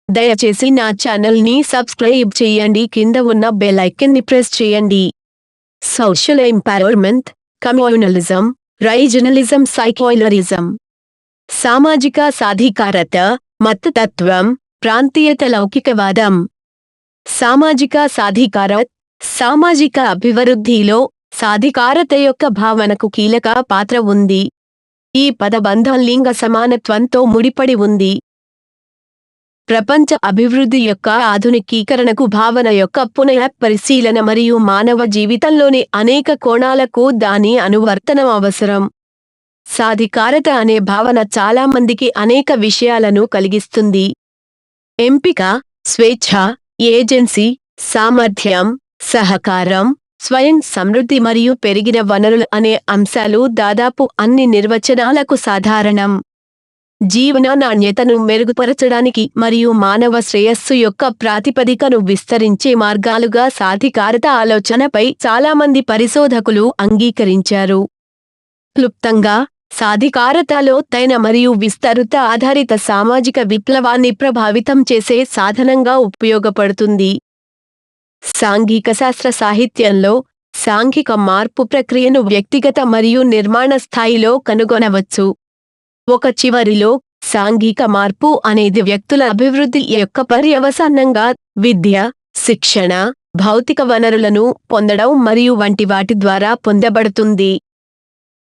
దయచేసి నా ఛానల్ని సబ్స్క్రైబ్ చేయండి. కింద ఉన్న బెల్ ఐకాన్ని ప్రెస్ చేయండి. Social empowerment, communalism, regionalism, secularism. సామాజిక సాధికారత, మతతత్వం, ప్రాంతీయత, లౌకికవాదం. సామాజిక సాధికారత సామాజిక అభివృద్ధిలో సాధికారత యొక్క భావనకు కీలక పాత్ర ఉంది. ఈ పదబంధం లింగ సమానత్వంతో ముడిపడి ఉంది. ప్రపంచ అభివృద్ధి యొక్క ఆధునికీకరణకు భావన యొక్క పునఃపరిశీలన మరియు మానవ జీవితంలోని అనేక కోణాలకు దాని అనువర్తనం అవసరం. సాధికారత అనే భావన చాలా మందికి అనేక విషయాలను కలిగిస్తుంది. ఎంపిక, స్వేచ్ఛ, ఏజెన్సీ, సామర్థ్యం, సహకారం, స్వయం సమృద్ధి మరియు పెరిగిన వనరులు అనే అంశాలు దాదాపు అన్ని నిర్వచనాలకు సాధారణం. జీవన నాణ్యతను మెరుగుపరచడానికి మరియు మానవ శ్రేయస్సు యొక్క ప్రాతిపదికను విస్తరించే మార్గాలుగా సాధికారత ఆలోచనపై చాలామంది పరిశోధకులు అంగీకరించారు. క్లుప్తంగా, సాధికారతలో తైన మరియు విస్తృత ఆధారిత సామాజిక విప్లవాన్ని ప్రభావితం చేసే సాధనంగా ఉపయోగపడుతుంది. సాంఘిక శాస్త్ర సాహిత్యంలో సాంఘిక మార్పు ప్రక్రియను వ్యక్తిగత మరియు నిర్మాణ స్థాయిలో కనుగొనవచ్చు. ఒక చివరిలో, సాంఘిక మార్పు అనేది వ్యక్తుల అభివృద్ధి యొక్క పర్యవసానంగా విద్య, శిక్షణ, భౌతిక వనరులను పొందడం మరియు వంటి వాటి ద్వారా పొందబడుతుంది.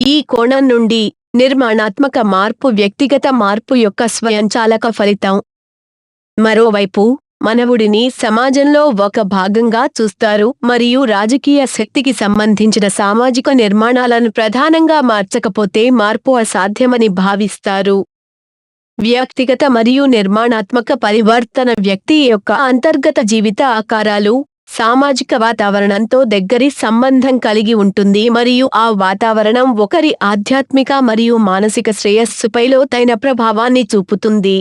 ఈ కోణం నుండి, నిర్మాణాత్మక మార్పు వ్యక్తిగత మార్పు యొక్క స్వయంచాలక ఫలితం. మరోవైపు, మానవుడిని సమాజంలో ఒక భాగంగా చూస్తారు మరియు రాజకీయ శక్తికి సంబంధించిన సామాజిక నిర్మాణాలను ప్రధానంగా మార్చకపోతే మార్పు అసాధ్యమని భావిస్తారు. వ్యక్తిగత మరియు నిర్మాణాత్మక పరివర్తన వ్యక్తి యొక్క అంతర్గత జీవిత ఆకారాలు, సామాజిక వాతావరణంతో దగ్గరి సంబంధం కలిగి ఉంటుంది మరియు ఆ వాతావరణం ఒకరి ఆధ్యాత్మిక మరియు మానసిక శ్రేయస్సుపై లోతైన ప్రభావాన్ని చూపుతుంది.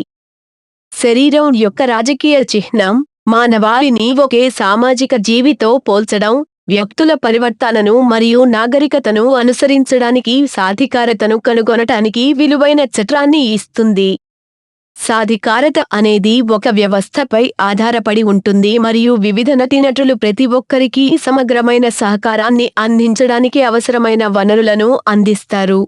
శరీరం యొక్క రాజకీయ చిహ్నం, మానవాళిని ఒకే సామాజిక జీవితో పోల్చడం, వ్యక్తుల పరివర్తనను మరియు నాగరికతను అనుసరించడానికి సాధికారతను కనుగొనటానికి విలువైన చట్రాన్ని ఇస్తుంది. సాధికారత అనేది ఒక వ్యవస్థపై ఆధారపడి ఉంటుంది మరియు వివిధ నటీనటులు ప్రతి ఒక్కరికి సమగ్రమైన సహకారాన్ని అందించడానికి అవసరమైన వనరులను అందిస్తారు.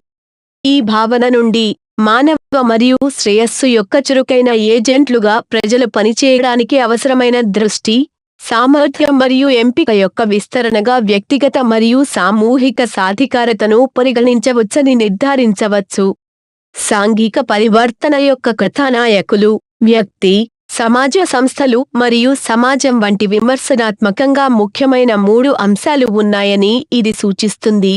ఈ భావన నుండి, మానవ మరియు శ్రేయస్సు యొక్క చురుకైన ఏజెంట్లుగా ప్రజలు పనిచేయడానికి అవసరమైన దృష్టి, సామర్థ్యం మరియు ఎంపిక యొక్క విస్తరణగా వ్యక్తిగత మరియు సామూహిక సాధికారతను పరిగణించవచ్చని నిర్ధారించవచ్చు. సాంఘిక పరివర్తన యొక్క కథానాయకులు, వ్యక్తి, సమాజ సంస్థలు మరియు సమాజం వంటి విమర్శనాత్మకంగా ముఖ్యమైన 3 అంశాలు ఉన్నాయని ఇది సూచిస్తుంది.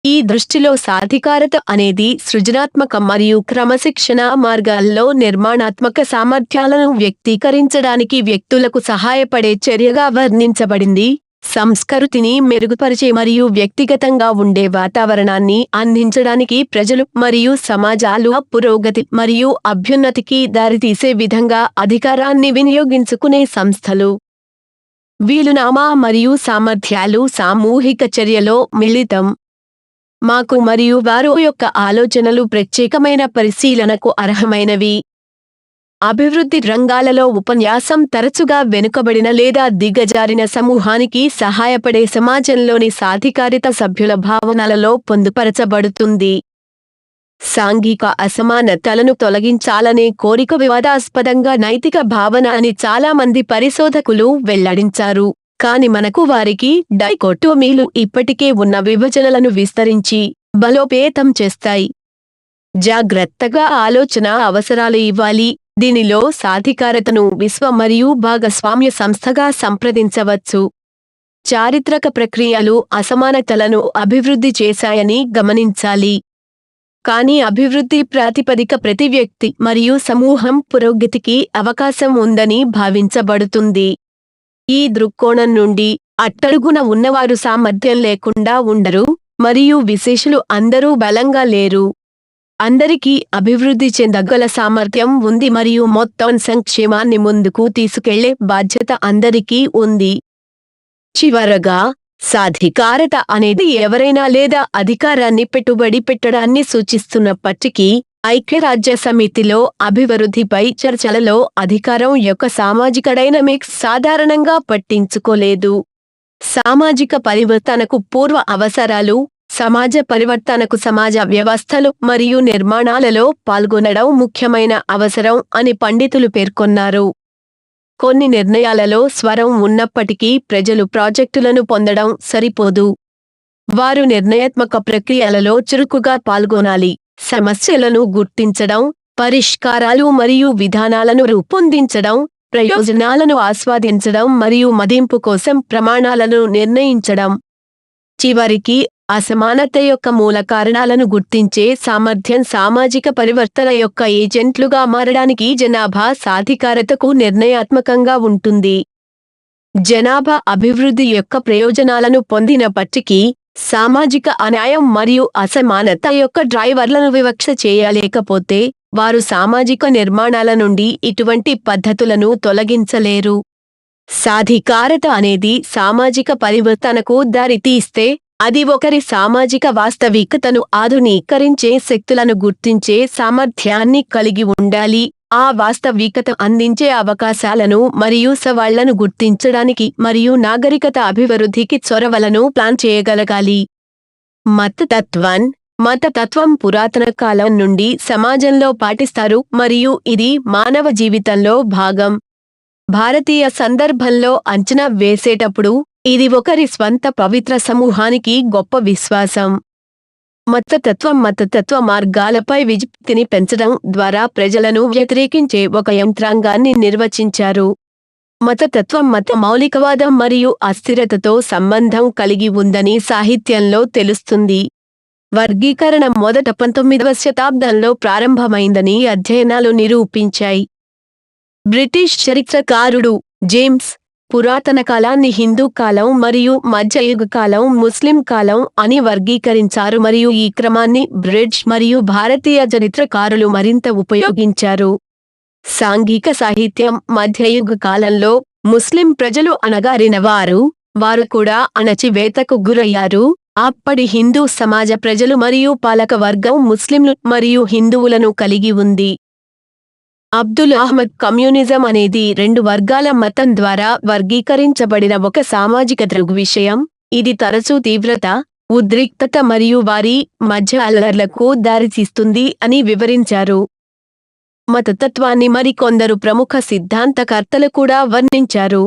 ఈ దృష్టిలో సాధికారత అనేది సృజనాత్మక మరియు క్రమశిక్షణ మార్గాల్లో నిర్మాణాత్మక సామర్థ్యాలను వ్యక్తీకరించడానికి వ్యక్తులకు సహాయపడే చర్యగా వర్ణించబడింది. సంస్కృతిని మెరుగుపరిచే మరియు వ్యక్తిగతంగా ఉండే వాతావరణాన్ని అందించడానికి ప్రజలు మరియు సమాజాలు పురోగతి మరియు అభ్యున్నతికి దారితీసే విధంగా అధికారాన్ని వినియోగించుకునే సంస్థలు. వీలునామా మరియు సామర్థ్యాలు సామూహిక చర్యలో మిళితం. మాకు మరియు వారు యొక్క ఆలోచనలు ప్రత్యేకమైన పరిశీలనకు అర్హమైనవి. అభివృద్ధి రంగాలలో ఉపన్యాసం తరచుగా వెనుకబడిన లేదా దిగజారిన సమూహానికి సహాయపడే సమాజంలోని సాధికారిత సభ్యుల భావనలలో పొందుపరచబడుతుంది. సాంఘిక అసమానతలను తొలగించాలనే కోరిక వివాదాస్పదంగా నైతిక భావన అని చాలా మంది పరిశోధకులు వెల్లడించారు. కాని మనకు వారికి డైకోటోమీలు ఇప్పటికే ఉన్న విభజనలను విస్తరించి బలోపేతం చేస్తాయి. జాగ్రత్తగా ఆలోచన అవసరాలు ఇవ్వాలి. దీనిలో సాధికారతను విశ్వ మరియు భాగస్వామ్య సంస్థగా సంప్రదించవచ్చు. చారిత్రక ప్రక్రియలు అసమానతలను అభివృద్ధి చేశాయని గమనించాలి. కానీ అభివృద్ధి ప్రాతిపదిక ప్రతి వ్యక్తి మరియు సమూహం పురోగతికి అవకాశం ఉందని భావించబడుతుంది. ఈ దృక్కోణం నుండి, అట్టడుగున ఉన్నవారు సామర్థ్యం లేకుండా ఉండరు మరియు విశేషులు అందరూ బలంగా లేరు. అందరికీ అభివృద్ధి చెందగల సామర్థ్యం ఉంది మరియు మొత్తం సంక్షేమాన్ని ముందుకు తీసుకెళ్లే బాధ్యత అందరికీ ఉంది. చివరగా, సాధికారత అనేది ఎవరైనా లేదా అధికారాన్ని పెట్టుబడి పెట్టడాన్ని సూచిస్తున్నప్పటికీ, ఐక్యరాజ్యసమితిలో అభివృద్ధిపై చర్చలలో అధికారం యొక్క సామాజిక డైనమిక్స్ సాధారణంగా పట్టించుకోలేదు. సామాజిక పరివర్తనకు పూర్వ అవసరాలు, సమాజ పరివర్తనకు సమాజ వ్యవస్థలు మరియు నిర్మాణాలలో పాల్గొనడం ముఖ్యమైన అవసరం అని పండితులు పేర్కొన్నారు. కొన్ని నిర్ణయాలలో స్వరం ఉన్నప్పటికీ ప్రజలు ప్రాజెక్టులను పొందడం సరిపోదు. వారు నిర్ణయాత్మక ప్రక్రియలలో చురుకుగా పాల్గొనాలి, సమస్యలను గుర్తించడం, పరిష్కారాలు మరియు విధానాలను రూపొందించడం, ప్రయోజనాలను ఆస్వాదించడం మరియు మదింపు కోసం ప్రమాణాలను నిర్ణయించడం. చివరికి, అసమానత యొక్క మూల కారణాలను గుర్తించే సామర్థ్యం సామాజిక పరివర్తన యొక్క ఏజెంట్లుగా మారడానికి జనాభా సాధికారతకు నిర్ణయాత్మకంగా ఉంటుంది. జనాభా అభివృద్ధి యొక్క ప్రయోజనాలను పొందినప్పటికీ, సామాజిక అన్యాయం మరియు అసమానత యొక్క డ్రైవర్లను వివక్ష చేయలేకపోతే, వారు సామాజిక నిర్మాణాల నుండి ఇటువంటి పద్ధతులను తొలగించలేరు. సాధికారత అనేది సామాజిక పరివర్తనకు దారితీస్తే, అది ఒకరి సామాజిక వాస్తవికతను ఆధునీకరించే శక్తులను గుర్తించే సామర్థ్యాన్ని కలిగి ఉండాలి, ఆ వాస్తవికత అందించే అవకాశాలను మరియు సవాళ్లను గుర్తించడానికి మరియు నాగరికత అభివృద్ధికి చొరవలను ప్లాన్ చేయగలగాలి. మతతత్వం పురాతన కాలం నుండి సమాజంలో పాటిస్తారు మరియు ఇది మానవ జీవితంలో భాగం. భారతీయ సందర్భంలో అంచనా వేసేటప్పుడు, ఇది ఒకరి స్వంత పవిత్ర సమూహానికి గొప్ప విశ్వాసం. మతతత్వ మార్గాలపై విజ్ఞప్తిని పెంచడం ద్వారా ప్రజలను వ్యతిరేకించే ఒక యంత్రాంగాన్ని నిర్వచించారు. మతతత్వం మత మౌలికవాదం మరియు అస్థిరతతో సంబంధం కలిగి ఉందని సాహిత్యంలో తెలుస్తుంది. వర్గీకరణ మొదట 19వ శతాబ్దంలో ప్రారంభమైందని అధ్యయనాలు నిరూపించాయి. బ్రిటిష్ చరిత్రకారుడు జేమ్స్ పురాతన కాలాన్ని హిందూ కాలం మరియు మధ్యయుగ కాలం, ముస్లిం కాలం అని వర్గీకరించారు మరియు ఈ క్రమాన్ని బ్రిటిష్ మరియు భారతీయ చరిత్రకారులు మరింత ఉపయోగించారు. సాంఘిక సాహిత్యం మధ్యయుగ కాలంలో ముస్లిం ప్రజలు అణగారినవారు, వారు కూడా అణచివేతకు గురయ్యారు. అప్పటి హిందూ సమాజ ప్రజలు మరియు పాలక వర్గం ముస్లింలు మరియు హిందువులను కలిగి ఉంది. అబ్దుల్ అహ్మద్ కమ్యూనిజం అనేది రెండు వర్గాల మతం ద్వారా వర్గీకరించబడిన ఒక సామాజిక దృగ్విషయం. ఇది తరచూ తీవ్రత, ఉద్రిక్తత మరియు వారి మధ్య అల్లర్లకు దారితీస్తుంది అని వివరించారు. మతతత్వాన్ని మరికొందరు ప్రముఖ సిద్ధాంతకర్తలు కూడా వర్ణించారు.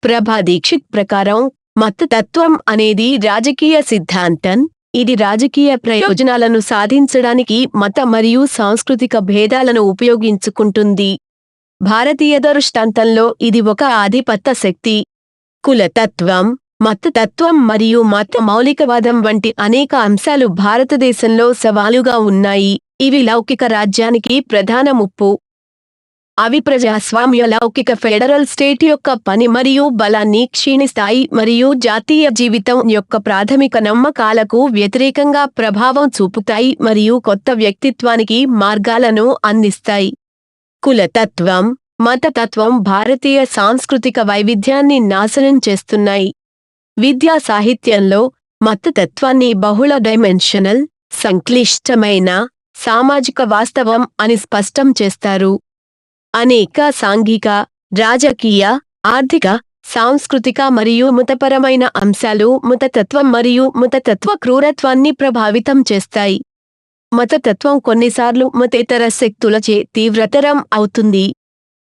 ప్రభా దీక్షిత్ ప్రకారం, మతతత్వం అనేది రాజకీయ సిద్ధాంతం. ఇది రాజకీయ ప్రయోజనాలను సాధించడానికి మత మరియు సాంస్కృతిక భేదాలను ఉపయోగించుకుంటుంది. భారతీయ దృష్టాంతంలో ఇది ఒక ఆధిపత్య శక్తి. కులతత్వం, మతతత్వం మరియు మత మౌలికవాదం వంటి అనేక అంశాలు భారతదేశంలో సవాలుగా ఉన్నాయి. ఇవి లౌకిక రాజ్యానికి ప్రధాన ముప్పు. అవి ప్రజాస్వామ్య లౌకిక ఫెడరల్ స్టేట్ యొక్క పని మరియు బలాన్ని క్షీణిస్తాయి మరియు జాతీయ జీవితం యొక్క ప్రాథమిక నమ్మకాలకు వ్యతిరేకంగా ప్రభావం చూపుతాయి మరియు కొత్త వ్యక్తిత్వానికి మార్గాలను అందిస్తాయి. కులతత్వం, మతతత్వం భారతీయ సాంస్కృతిక వైవిధ్యాన్ని నాశనం చేస్తున్నాయి. విద్యా సాహిత్యంలో మతతత్వాన్ని బహుళ డైమెన్షనల్, సంక్లిష్టమైన సామాజిక వాస్తవం అని స్పష్టం చేస్తారు. అనేక సాంఘిక, రాజకీయ, ఆర్థిక, సాంస్కృతిక మరియు మతపరమైన అంశాలు మతతత్వం మరియు మతతత్వ క్రూరత్వాన్ని ప్రభావితం చేస్తాయి. మతతత్వం కొన్నిసార్లు మతేతర శక్తులచే తీవ్రతరం అవుతుంది.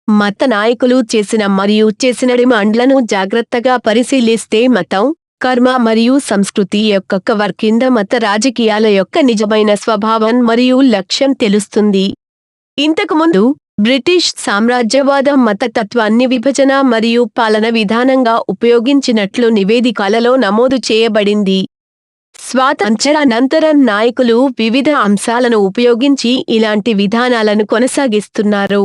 మత నాయకులు చేసిన మరియు చేసిన డిమాండ్లను జాగ్రత్తగా పరిశీలిస్తే మతం, కర్మ మరియు సంస్కృతి యొక్క కవర్ కింద మత రాజకీయాల యొక్క నిజమైన స్వభావం మరియు లక్ష్యం తెలుస్తుంది. ఇంతకుముందు బ్రిటిష్ సామ్రాజ్యవాదం మతతత్వాన్ని విభజన మరియు పాలన విధానంగా ఉపయోగించినట్లు నివేదికలలో నమోదు చేయబడింది. స్వాతంత్ర్యానంతరం నాయకులు వివిధ అంశాలను ఉపయోగించి ఇలాంటి విధానాలను కొనసాగిస్తున్నారు.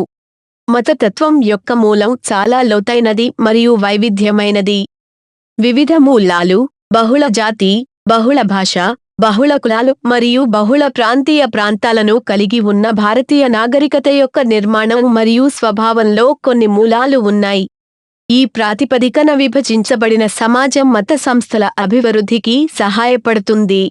మతతత్వం యొక్క మూలం చాలా లోతైనది మరియు వైవిధ్యమైనది. వివిధ మూలాలు, బహుళ జాతి, బహుళ భాష, బహుళ కులాలు మరియు బహుళ ప్రాంతీయ ప్రాంతాలను కలిగి ఉన్న భారతీయ నాగరికత యొక్క నిర్మాణం మరియు స్వభావంలో కొన్ని మూలాలు ఉన్నాయి. ఈ ప్రాతిపదికన విభజించబడిన సమాజం మత సంస్థల అభివృద్ధికి సహాయపడుతుంది.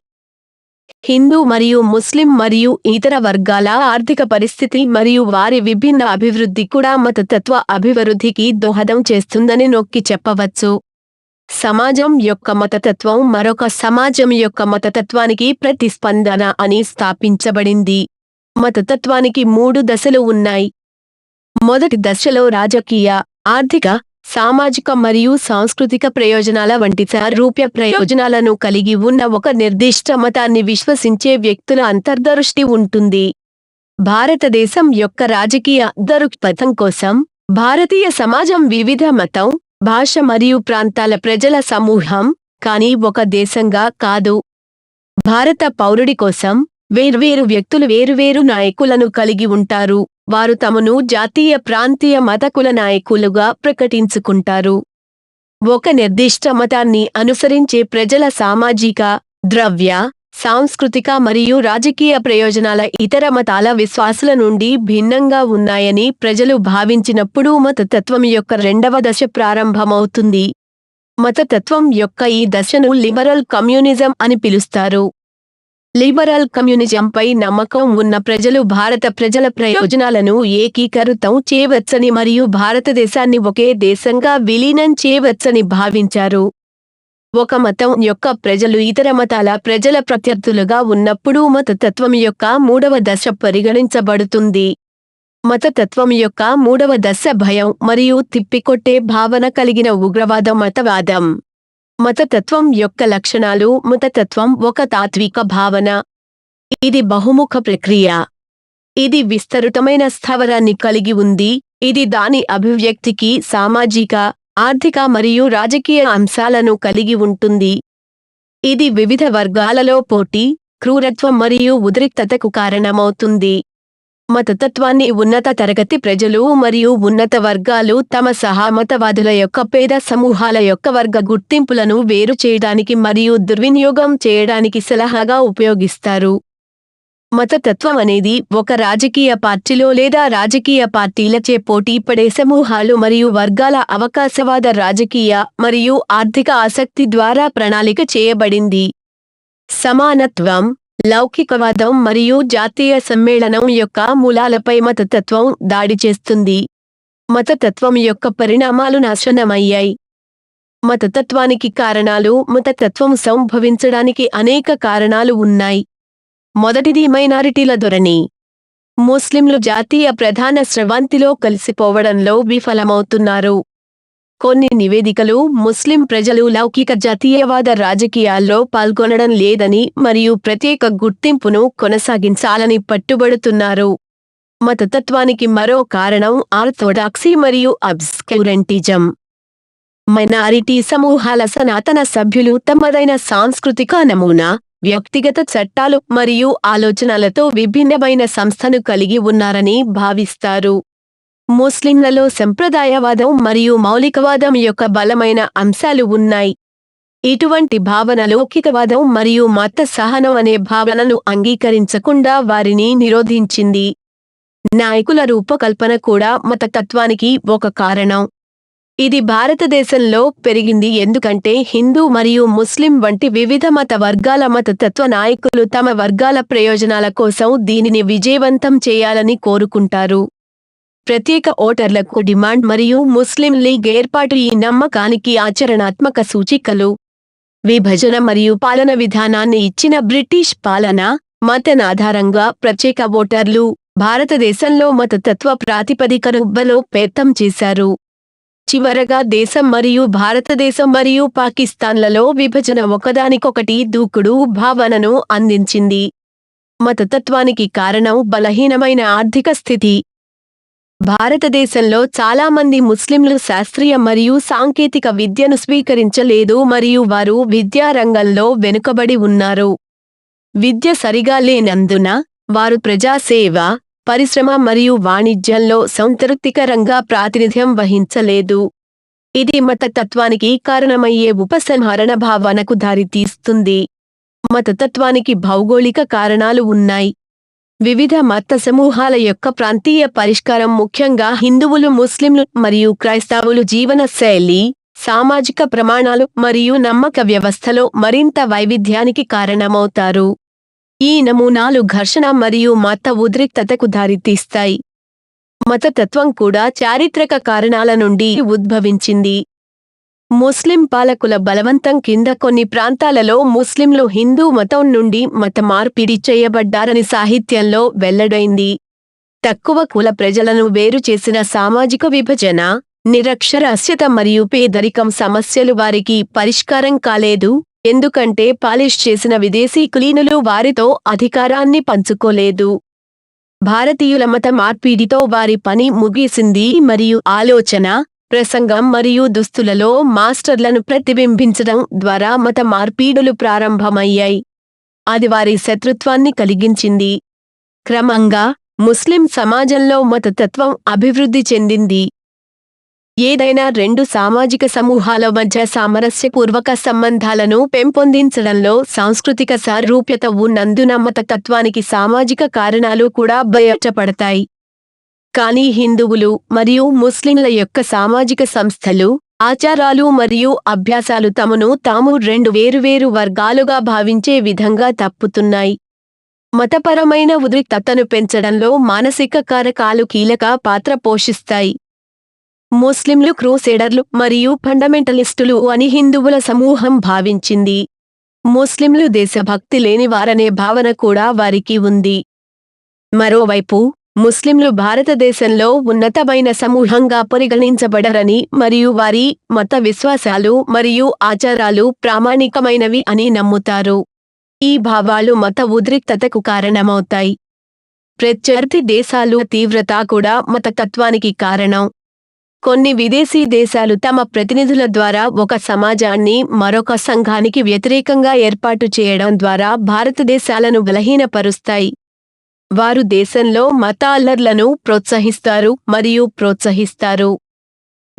హిందూ మరియు ముస్లిం మరియు ఇతర వర్గాల ఆర్థిక పరిస్థితి మరియు వారి విభిన్న అభివృద్ధి కూడా మతతత్వ అభివృద్ధికి దోహదం చేస్తుందని నొక్కి చెప్పవచ్చు. సమాజం యొక్క మతతత్వం మరొక సమాజం యొక్క మతతత్వానికి ప్రతిస్పందన అని స్థాపించబడింది. మతతత్వానికి 3 దశలు ఉన్నాయి. మొదటి దశలో రాజకీయ, ఆర్థిక, సామాజిక మరియు సాంస్కృతిక ప్రయోజనాల వంటి సారూప్య ప్రయోజనాలను కలిగి ఉన్న ఒక నిర్దిష్ట మతాన్ని విశ్వసించే వ్యక్తుల అంతర్దృష్టి ఉంటుంది. భారతదేశం యొక్క రాజకీయ దృక్పథం కోసం భారతీయ సమాజం వివిధ మతం, భాష మరియు ప్రాంతాల ప్రజల సమూహం, కానీ ఒక దేశంగా కాదు. భారత పౌరుడి కోసం వేర్వేరు వ్యక్తులు వేరువేరు నాయకులను కలిగి ఉంటారు. వారు తమను జాతీయ ప్రాంతీయ మత కుల నాయకులుగా ప్రకటించుకుంటారు. ఒక నిర్దిష్ట మతాన్ని అనుసరించే ప్రజల సామాజిక, ద్రవ్య, సాంస్కృతిక మరియు రాజకీయ ప్రయోజనాల ఇతర మతాల విశ్వాసాల నుండి భిన్నంగా ఉన్నాయని ప్రజలు భావించినప్పుడు మతతత్వం యొక్క రెండవ దశ ప్రారంభమవుతుంది. మతతత్వం యొక్క ఈ దశను లిబరల్ కమ్యూనిజం అని పిలుస్తారు. లిబరల్ కమ్యూనిజంపై నమ్మకం ఉన్న ప్రజలు భారత ప్రజల ప్రయోజనాలను ఏకీకృతం చేయవచ్చని మరియు భారతదేశాన్ని ఒకే దేశంగా విలీనం చేయవచ్చని భావించారు. ఒక మతం యొక్క ప్రజలు ఇతర మతాల ప్రజల ప్రత్యర్థులుగా ఉన్నప్పుడు మతతత్వం యొక్క 3వ దశ పరిగణించబడుతుంది. మతతత్వం యొక్క 3వ దశ భయం మరియు తిప్పికొట్టే భావన కలిగిన ఉగ్రవాద మతవాదం. మతతత్వం యొక్క లక్షణాలు. మతతత్వం ఒక తాత్విక భావన. ఇది బహుముఖ ప్రక్రియ. ఇది విస్తృతమైన స్థావరాన్ని కలిగి ఉంది. ఇది దాని అభివ్యక్తికి సామాజిక, ఆర్థిక మరియు రాజకీయ అంశాలను కలిగి ఉంటుంది. ఇది వివిధ వర్గాలలో పోటీ, క్రూరత్వం మరియు ఉద్రిక్తతకు కారణమవుతుంది. మతతత్వాన్ని ఉన్నత తరగతి ప్రజలు మరియు ఉన్నత వర్గాలు తమ సహమతవాదుల యొక్క పేద సమూహాల యొక్క వర్గ గుర్తింపులను వేరు చేయడానికి మరియు దుర్వినియోగం చేయడానికి సలహాగా ఉపయోగిస్తారు. మతతత్వం అనేది ఒక రాజకీయ పార్టీలో లేదా రాజకీయ పార్టీలచే పోటీపడే సమూహాలు మరియు వర్గాల అవకాశవాద రాజకీయ మరియు ఆర్థిక ఆసక్తి ద్వారా ప్రణాళిక చేయబడింది. సమానత్వం, లౌకికవాదం మరియు జాతీయ సమ్మేళనం యొక్క మూలాలపై మతతత్వం దాడి చేస్తుంది. మతతత్వం యొక్క పరిణామాలు నాశనమయ్యాయి. మతతత్వానికి కారణాలు. మతతత్వం సంభవించడానికి అనేక కారణాలు ఉన్నాయి. మొదటిది మైనారిటీల ధోరణి. ముస్లింలు జాతీయ ప్రధాన స్రవంతిలో కలిసిపోవడంలో విఫలమవుతున్నారు. కొన్ని నివేదికలు ముస్లిం ప్రజలు లౌకిక జాతీయవాద రాజకీయాల్లో పాల్గొనడం లేదని మరియు ప్రత్యేక గుర్తింపును కొనసాగించాలని పట్టుబడుతున్నారు. మతతత్వానికి మరో కారణం ఆర్థోడాక్సీ మరియు అబ్స్క్యూరెంటిజం. మైనారిటీ సమూహాల సనాతన సభ్యులు తమదైన సాంస్కృతిక నమూనా, వ్యక్తిగత చట్టాలు మరియు ఆలోచనలతో విభిన్నమైన సంస్థను కలిగి ఉన్నారని భావిస్తారు. ముస్లింలలో సంప్రదాయవాదం మరియు మౌలికవాదం యొక్క బలమైన అంశాలు ఉన్నాయి. ఇటువంటి భావన లౌకికవాదం మరియు మత సహనం అనే భావనను అంగీకరించకుండా వారిని నిరోధించింది. నాయకుల రూపకల్పన కూడా మతతత్వానికి ఒక కారణం. ఇది భారతదేశంలో పెరిగింది ఎందుకంటే హిందూ మరియు ముస్లిం వంటి వివిధ మత వర్గాల మతతత్వ నాయకులు తమ వర్గాల ప్రయోజనాల కోసం దీనిని విజయవంతం చేయాలని కోరుకుంటారు. ప్రత్యేక ఓటర్లకు డిమాండ్ మరియు ముస్లిం లీగ్ ఏర్పాటు ఈ నమ్మకానికి ఆచరణాత్మక సూచికలు. విభజన మరియు పాలన విధానాన్ని ఇచ్చిన బ్రిటిష్ పాలన, మతాధారంగా ప్రత్యేక ఓటర్లు భారతదేశంలో మతతత్వ ప్రాతిపదికను బలోపేతం చేశారు. చివరగా దేశం మరియు భారతదేశం మరియు పాకిస్తాన్లలో విభజన ఒకదానికొకటి దూకుడు భావనను అందించింది. మతతత్వానికి కారణం బలహీనమైన ఆర్థిక స్థితి. భారతదేశంలో చాలా మంది ముస్లింలు శాస్త్రీయ మరియు సాంకేతిక విద్యను స్వీకరించలేదు మరియు వారు విద్యా రంగంలో వెనుకబడి ఉన్నారు. విద్య సరిగా లేనందున వారు ప్రజాసేవ, పరిశ్రమ మరియు వాణిజ్యంలో సంతృప్తికరంగా ప్రాతినిధ్యం వహించలేదు. ఇది మతతత్వానికి కారణమయ్యే ఉపసంహరణ భావనకు దారితీస్తుంది. మతతత్వానికి భౌగోళిక కారణాలు ఉన్నాయి. వివిధ మత సమూహాల యొక్క ప్రాంతీయ పరిష్కారం, ముఖ్యంగా హిందువులు, ముస్లింలు మరియు క్రైస్తవులు జీవన శైలి, సామాజిక ప్రమాణాలు మరియు నమ్మక వ్యవస్థలో మరింత వైవిధ్యానికి కారణమవుతారు. ఈ నమూనాలు ఘర్షణ మరియు మత ఉద్రిక్తతకు దారితీస్తాయి. మతతత్వం కూడా చారిత్రక కారణాల నుండి ఉద్భవించింది. ముస్లిం పాలకుల బలవంతం కింద కొన్ని ప్రాంతాలలో ముస్లింలు హిందూ మతం నుండి మత మార్పిడి చేయబడ్డారని సాహిత్యంలో వెల్లడైంది. తక్కువ కుల ప్రజలను వేరు చేసిన సామాజిక విభజన, నిరక్షరాస్యత మరియు పేదరికం సమస్యలు వారికి పరిష్కారం కాలేదు, ఎందుకంటే పాలిష్ చేసిన విదేశీ కులీనులు వారితో అధికారాన్ని పంచుకోలేదు. భారతీయుల మత మార్పిడితో వారి పని ముగిసింది మరియు ఆలోచన, ప్రసంగం మరియు దుస్తులలో మాస్టర్లను ప్రతిబింబించడం ద్వారా మత మార్పిడులు ప్రారంభమయ్యాయి. అది వారి శత్రుత్వాన్ని కలిగించింది. క్రమంగా ముస్లిం సమాజంలో మతతత్వం అభివృద్ధి చెందింది. ఏదైనా రెండు సామాజిక సమూహాల మధ్య సామరస్యపూర్వక సంబంధాలను పెంపొందించడంలో సాంస్కృతిక సారూప్యత ఉన్నందున మతతత్వానికి సామాజిక కారణాలు కూడా బయటపడతాయి. కానీ హిందువులు మరియు ముస్లింల యొక్క సామాజిక సంస్థలు, ఆచారాలు మరియు అభ్యాసాలు తమను తాము రెండు వేరువేరు వర్గాలుగా భావించే విధంగా తప్పుతున్నాయి. మతపరమైన ఉద్రిక్తతను పెంచడంలో మానసిక కారకాలు కీలక పాత్ర పోషిస్తాయి. ముస్లింలు క్రూసేడర్లు మరియు ఫండమెంటలిస్టులు అని హిందువుల సమూహం భావించింది. ముస్లింలు దేశభక్తి లేనివారనే భావన కూడా వారికి ఉంది. మరోవైపు ముస్లింలు భారతదేశంలో ఉన్నతమైన సమూహంగా పరిగణించబడరని మరియు వారి మత విశ్వాసాలు మరియు ఆచారాలు ప్రామాణికమైనవి అని నమ్ముతారు. ఈ భావాలు మత ఉద్రిక్తతకు కారణమవుతాయి. ప్రత్యర్థి దేశాలు తీవ్రత కూడా మతతత్వానికి కారణం. కొన్ని విదేశీ దేశాలు తమ ప్రతినిధుల ద్వారా ఒక సమాజాన్ని మరొక సంఘానికి వ్యతిరేకంగా ఏర్పాటు చేయడం ద్వారా భారతదేశాలను బలహీనపరుస్తాయి. వారు దేశంలో మత అల్లర్లను ప్రోత్సహిస్తారు మరియు ప్రోత్సహిస్తారు.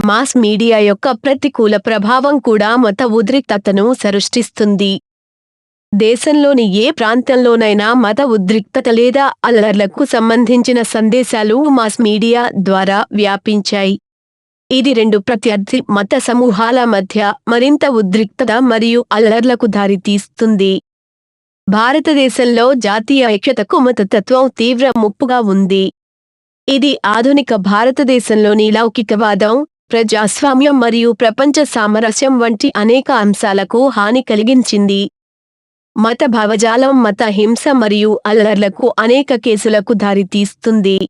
మాస్ మీడియా యొక్క ప్రతికూల ప్రభావం కూడా మత ఉద్రిక్తతను సృష్టిస్తుంది. దేశంలోని ఏ ప్రాంతంలోనైనా మత ఉద్రిక్తత లేదా అల్లర్లకు సంబంధించిన సందేశాలు మాస్ మీడియా ద్వారా వ్యాపించాయి. ఇది రెండు ప్రత్యర్థి మత సమూహాల మధ్య మరింత ఉద్రిక్తత మరియు అల్లర్లకు దారితీస్తుంది. భారతదేశంలో జాతీయ ఐక్యతకు మతతత్వం తీవ్ర ముప్పుగా ఉంది. ఇది ఆధునిక భారతదేశంలోని లౌకికవాదం, ప్రజాస్వామ్యం మరియు ప్రపంచ సామరస్యం వంటి అనేక అంశాలకు హాని కలిగించింది. మత భావజాలం మత హింస మరియు అల్లర్లకు అనేక కేసులకు దారితీస్తుంది.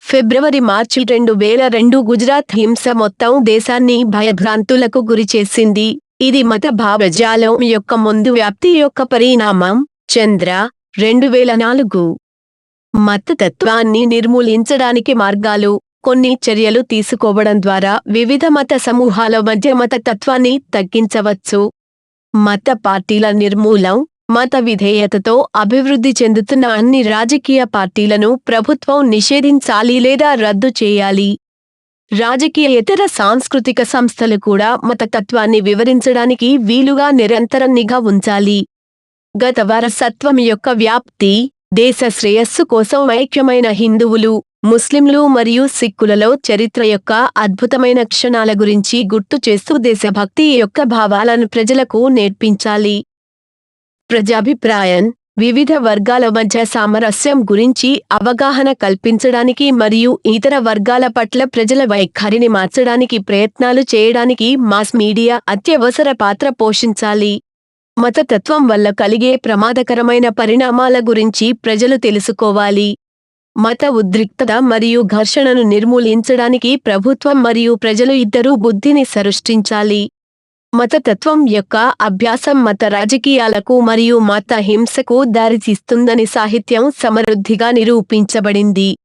ఫిబ్రవరి-మార్చి 2002 గుజరాత్ హింస మొత్తం దేశాన్ని భయభ్రాంతులకు గురిచేసింది. ఇది మత భావజాలం యొక్క ముందు వ్యాప్తి యొక్క పరిణామం. చంద్ర 2004. మతతత్వాన్ని నిర్మూలించడానికి మార్గాలు. కొన్ని చర్యలు తీసుకోవడం ద్వారా వివిధ మత సమూహాల మధ్య మతతత్వాన్ని తగ్గించవచ్చు. మత పార్టీల నిర్మూలం. మత విధేయతతో అభివృద్ధి చెందుతున్న అన్ని రాజకీయ పార్టీలను ప్రభుత్వం నిషేధించాలి లేదా రద్దు చేయాలి. రాజకీయేతర సాంస్కృతిక సంస్థలు కూడా మతతత్వాన్ని వివరించడానికి వీలుగా నిరంతరం నిఘా ఉంచాలి. గత వారసత్వం యొక్క వ్యాప్తి. దేశ శ్రేయస్సు కోసం ఐక్యమైన హిందువులు, ముస్లింలు మరియు సిక్కులలో చరిత్ర యొక్క అద్భుతమైన క్షణాల గురించి గుర్తు చేస్తూ దేశభక్తి యొక్క భావాలను ప్రజలకు నేర్పించాలి. ప్రజాభిప్రాయం. వివిధ వర్గాల మధ్య సామరస్యం గురించి అవగాహన కల్పించడానికి మరియు ఇతర వర్గాల పట్ల ప్రజల వైఖరిని మార్చడానికి ప్రయత్నాలు చేయడానికి మాస్ మీడియా అత్యవసర పాత్ర పోషించాలి. మతతత్వం వల్ల కలిగే ప్రమాదకరమైన పరిణామాల గురించి ప్రజలు తెలుసుకోవాలి. మత ఉద్రిక్తత మరియు ఘర్షణను నిర్మూలించడానికి ప్రభుత్వం మరియు ప్రజలు ఇద్దరూ బుద్ధిని సృష్టించాలి. మతతత్వం యొక్క అభ్యాసం మత రాజకీయాలకు మరియు మత హింసకు దారితీస్తుందని సాహిత్యం సమృద్ధిగా నిరూపించబడింది.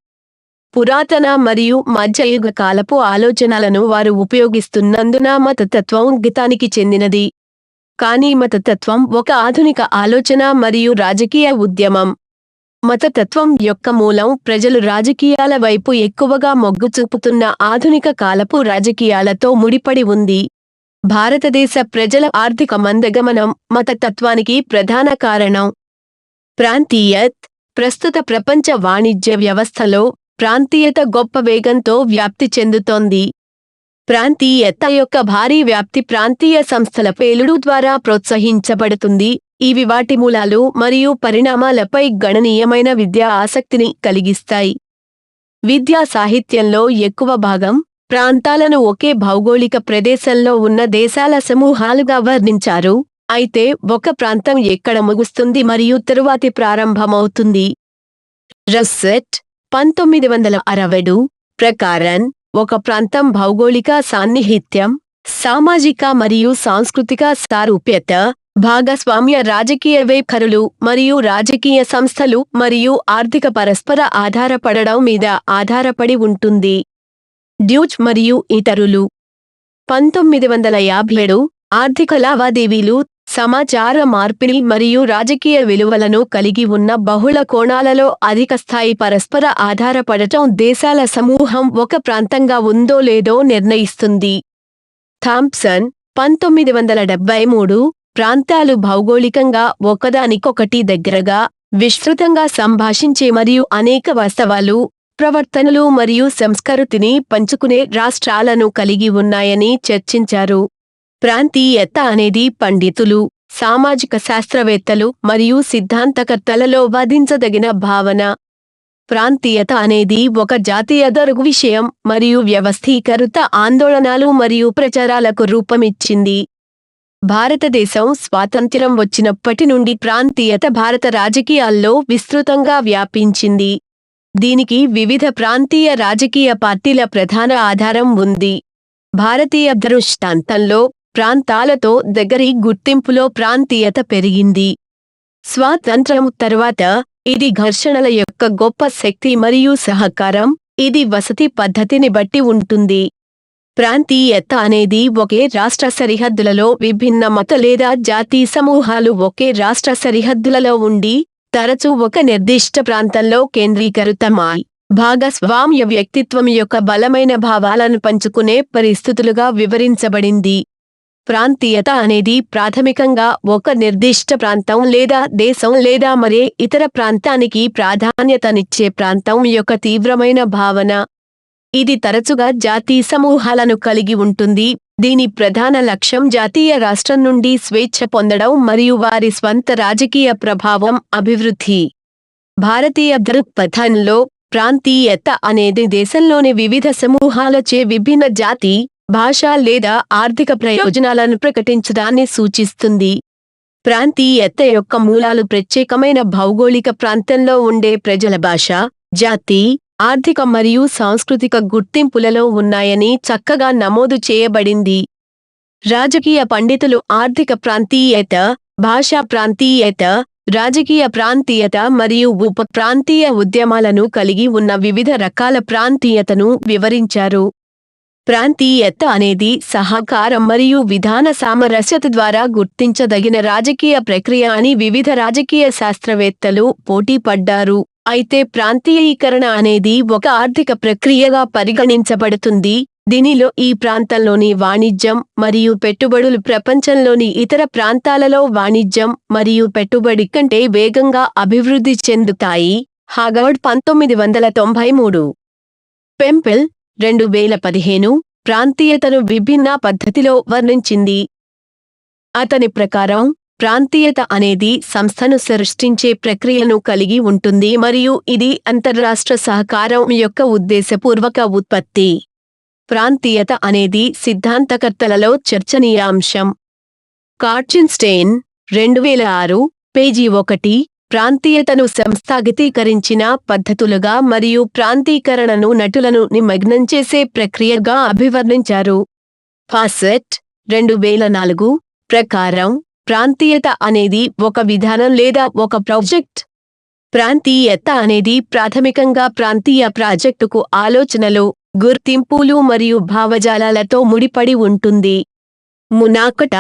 పురాతన మరియు మధ్యయుగ కాలపు ఆలోచనలను వారు ఉపయోగిస్తున్నందున మతతత్వం గతానికి చెందినది. కానీ మతతత్వం ఒక ఆధునిక ఆలోచన మరియు రాజకీయ ఉద్యమం. మతతత్వం యొక్క మూలం ప్రజలు రాజకీయాల వైపు ఎక్కువగా మొగ్గు చూపుతున్న ఆధునిక కాలపు రాజకీయాలతో ముడిపడి ఉంది. భారతదేశ ప్రజల ఆర్థిక మందగమనం మతతత్వానికి ప్రధాన కారణం. ప్రాంతీయత. ప్రస్తుత ప్రపంచ వాణిజ్య వ్యవస్థలో ప్రాంతీయత గొప్ప వేగంతో వ్యాప్తి చెందుతోంది. ప్రాంతీయత యొక్క భారీ వ్యాప్తి ప్రాంతీయ సంస్థల పేలుడు ద్వారా ప్రోత్సహించబడుతుంది. ఇవి వాటి మూలాలు మరియు పరిణామాలపై గణనీయమైన విద్యా ఆసక్తిని కలిగిస్తాయి. విద్యా సాహిత్యంలో ఎక్కువ భాగం ప్రాంతాలను ఒకే భౌగోళిక ప్రదేశంలో ఉన్న దేశాల సమూహాలుగా వర్ణించారు, అయితే ఒక ప్రాంతం ఎక్కడ ముగుస్తుంది మరియు తరువాతి ప్రారంభమవుతుంది. రస్సెట్ 1960 ప్రకారం ఒక ప్రాంతం భౌగోళిక సాన్నిహిత్యం, సామాజిక మరియు సాంస్కృతిక సారూప్యత, భాగస్వామ్య రాజకీయ వైఖరులు మరియు రాజకీయ సంస్థలు మరియు ఆర్థిక పరస్పర ఆధారపడడం మీద ఆధారపడి ఉంటుంది. డ్యూచ్ మరియు ఇతరులు 1957 ఆర్థిక లావాదేవీలు, సమాచార మార్పిడి మరియు రాజకీయ విలువలను కలిగి ఉన్న బహుళ కోణాలలో అధిక స్థాయి పరస్పర ఆధారపడటం దేశాల సమూహం ఒక ప్రాంతంగా ఉందో లేదో నిర్ణయిస్తుంది. థాంప్సన్ 1973 ప్రాంతాలు భౌగోళికంగా ఒకదానికొకటి దగ్గరగా, విస్తృతంగా సంభాషించే మరియు అనేక వాస్తవాలు, ప్రవర్తనలు మరియు సంస్కృతిని పంచుకునే రాష్ట్రాలను కలిగి ఉన్నాయని చర్చించారు. ప్రాంతీయత అనేది పండితులు, సామాజిక శాస్త్రవేత్తలు మరియు సిద్ధాంతకర్తలలో వాదించదగిన భావన. ప్రాంతీయత అనేది ఒక జాతీయ దొరుకు విషయం మరియు వ్యవస్థీకృత ఆందోళనలు మరియు ప్రచారాలకు రూపమిచ్చింది. భారతదేశం స్వాతంత్ర్యం వచ్చినప్పటి నుండి ప్రాంతీయత భారత రాజకీయాల్లో విస్తృతంగా వ్యాపించింది. దీనికి వివిధ ప్రాంతీయ రాజకీయ పార్టీల ప్రధాన ఆధారం ఉంది. భారతీయ దృష్టాంతంలో ప్రాంతాలతో దగ్గరి గుర్తింపులో ప్రాంతీయత పెరిగింది. స్వాతంత్ర్యం తర్వాత ఇది ఘర్షణల యొక్క గొప్ప శక్తి మరియు సహకారం, ఇది వసతి పద్ధతిని బట్టి ఉంటుంది. ప్రాంతీయత అనేది ఒకే రాష్ట్ర సరిహద్దులలో విభిన్న మత లేదా జాతి సమూహాలు ఒకే రాష్ట్ర సరిహద్దులలో ఉండి, తరచూ ఒక నిర్దిష్ట ప్రాంతంలో కేంద్రీకృతమై, భాగస్వామ్య వ్యక్తిత్వం యొక్క బలమైన భావాలను పంచుకునే పరిస్థితులుగా వివరించబడింది. ప్రాంతీయత అనేది ప్రాథమికంగా ఒక నిర్దిష్ట ప్రాంతం లేదా దేశం లేదా మరే ఇతర ప్రాంతానికి ప్రాధాన్యతనిచ్చే ప్రాంతం యొక్క తీవ్రమైన భావన. ఇది తరచుగా జాతి సమూహాలను కలిగి ఉంటుంది. దీని ప్రధాన లక్ష్యం జాతీయ రాష్ట్రం నుండి స్వేచ్ఛ పొందడం మరియు వారి స్వంత రాజకీయ ప్రభావం అభివృద్ధి. భారతీయ దృక్పథంలో ప్రాంతీయత అనేది దేశంలోని వివిధ సమూహాలచే విభిన్న జాతి, భాష లేదా ఆర్థిక ప్రయోజనాలను ప్రకటించడాన్ని సూచిస్తుంది. ప్రాంతీయత యొక్క మూలాలు ప్రత్యేకమైన భౌగోళిక ప్రాంతంలో ఉండే ప్రజల భాష, జాతి, ఆర్థిక మరియు సాంస్కృతిక గుర్తింపులలో ఉన్నాయని చక్కగా నమోదు చేయబడింది. రాజకీయ పండితులు ఆర్థిక ప్రాంతీయత, భాషా ప్రాంతీయత, రాజకీయ ప్రాంతీయత మరియు ఉప ప్రాంతీయ ఉద్యమాలను కలిగి ఉన్న వివిధ రకాల ప్రాంతీయతను వివరించారు. ప్రాంతీయత అనేది సహకారం మరియు విధాన సామరస్యత ద్వారా గుర్తించదగిన రాజకీయ ప్రక్రియ అని వివిధ రాజకీయ శాస్త్రవేత్తలు పోటీ పడ్డారు. అయితే ప్రాంతీయీకరణ అనేది ఒక ఆర్థిక ప్రక్రియగా పరిగణించబడుతుంది. దీనిలో ఈ ప్రాంతంలోని వాణిజ్యం మరియు పెట్టుబడులు ప్రపంచంలోని ఇతర ప్రాంతాలలో వాణిజ్యం మరియు పెట్టుబడి కంటే వేగంగా అభివృద్ధి చెందుతాయి. హావర్డ్ 1993. పెంపెల్ 2015 ప్రాంతీయతను విభిన్న పద్ధతిలో వర్ణించింది. అతని ప్రకారం ప్రాంతీయత అనేది సంస్థను సృష్టించే ప్రక్రియను కలిగి ఉంటుంది మరియు ఇది అంతర్రాష్ట్ర సహకారం యొక్క ఉద్దేశపూర్వక ఉత్పత్తి. ప్రాంతీయత అనేది సిద్ధాంతకర్తలలో చర్చనీయాంశం. కార్చిన్స్టైన్ 2006 పేజీ 1 ప్రాంతీయతను సంస్థాగతీకరించిన పద్ధతులుగా మరియు ప్రాంతీకరణను నటులను నిమగ్నం చేసే ప్రక్రియగా అభివర్ణించారు. ఫాసెట్ 2004 ప్రకారం ప్రాంతీయత అనేది ఒక విధానం లేదా ఒక ప్రాజెక్ట్. ప్రాంతీయత అనేది ప్రాథమికంగా ప్రాంతీయ ప్రాజెక్టుకు ఆలోచనలు, గుర్తింపులు మరియు భావజాలాలతో ముడిపడి ఉంటుంది. మునాకట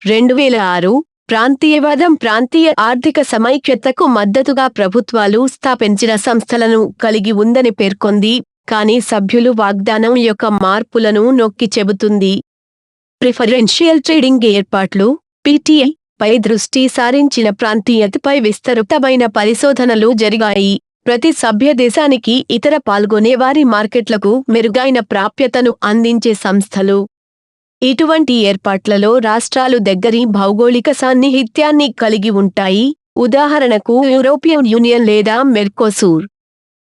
2006 ప్రాంతీయవాదం ప్రాంతీయ ఆర్థిక సమైక్యతకు మద్దతుగా ప్రభుత్వాలు స్థాపించిన సంస్థలను కలిగి ఉందని పేర్కొంది, కానీ సభ్యులు వాగ్దానం యొక్క మార్పులను నొక్కి చెబుతుంది. ప్రిఫరెన్షియల్ ట్రేడింగ్ ఏర్పాట్లు (PTI) పై దృష్టి సారించిన ప్రాంతీయతపై విస్తృతమైన పరిశోధనలు జరిగాయి. ప్రతి సభ్య దేశానికి ఇతర పాల్గొనేవారి మార్కెట్లకు మెరుగైన ప్రాప్యతను అందించే సంస్థలు. ఇటువంటి ఏర్పాట్లలో రాష్ట్రాలు దగ్గరి భౌగోళిక సాన్నిహిత్యాన్ని కలిగి ఉంటాయి, ఉదాహరణకు యూరోపియన్ యూనియన్ లేదా మెర్కోసూర్.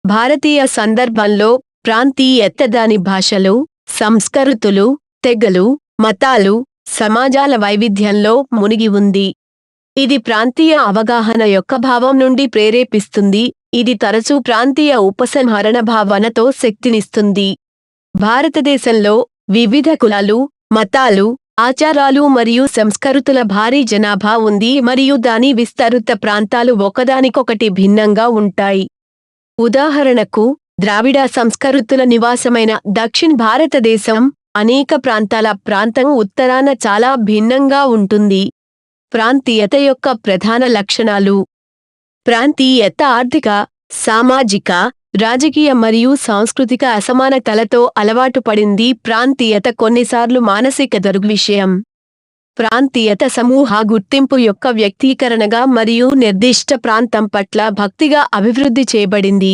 భారతీయ సందర్భంలో ప్రాంతీయత దాని భాషలు, సంస్కృతులు, తెగలు, మతాలు, సమాజాల వైవిధ్యంలో మునిగి ఉంది. ఇది ప్రాంతీయ అవగాహన యొక్క భావం నుండి ప్రేరేపిస్తుంది, ఇది తరచూ ప్రాంతీయ ఉపసంహరణ భావనతో శక్తినిస్తుంది. భారతదేశంలో వివిధ కులాలు, మతాలు, ఆచారాలు మరియు సంస్కృతుల భారీ జనాభా ఉంది మరియు దాని విస్తృత ప్రాంతాలు ఒకదానికొకటి భిన్నంగా ఉంటాయి. ఉదాహరణకు, ద్రావిడ సంస్కృతుల నివాసమైన దక్షిణ భారతదేశం అనేక ప్రాంతాల ప్రాంతం ఉత్తరాన చాలా భిన్నంగా ఉంటుంది. ప్రాంతీయత యొక్క ప్రధాన లక్షణాలు. ప్రాంతీయత ఆర్థిక, సామాజిక, రాజకీయ మరియు సాంస్కృతిక అసమానతలతో అలవాటు పడింది. ప్రాంతీయత కొన్నిసార్లు మానసిక దృగ్విషయం. ప్రాంతీయత సమూహ గుర్తింపు యొక్క వ్యక్తీకరణగా మరియు నిర్దిష్ట ప్రాంతం పట్ల భక్తిగా అభివృద్ధి చేయబడింది.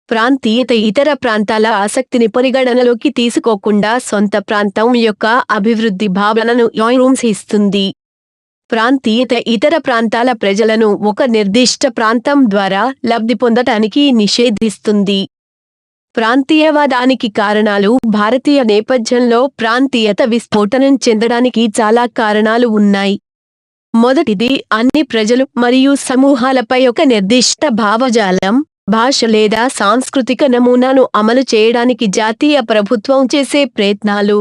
ప్రాంతీయత ఇతర ప్రాంతాల ఆసక్తిని పరిగణనలోకి తీసుకోకుండా సొంత ప్రాంతం యొక్క అభివృద్ధి భావనను ఇస్తుంది. ప్రాంతీయత ఇతర ప్రాంతాల ప్రజలను ఒక నిర్దిష్ట ప్రాంతం ద్వారా లబ్ధి పొందటానికి నిషేధిస్తుంది. ప్రాంతీయవాదానికి కారణాలు. భారతీయ నేపథ్యంలో ప్రాంతీయత విస్ఫోటనం చెందడానికి చాలా కారణాలు ఉన్నాయి. మొదటిది, అన్ని ప్రజలు మరియు సమూహాలపై ఒక నిర్దిష్ట భావజాలం, భాష లేదా సాంస్కృతిక నమూనాను అమలు చేయడానికి జాతీయ ప్రభుత్వం చేసే ప్రయత్నాలు.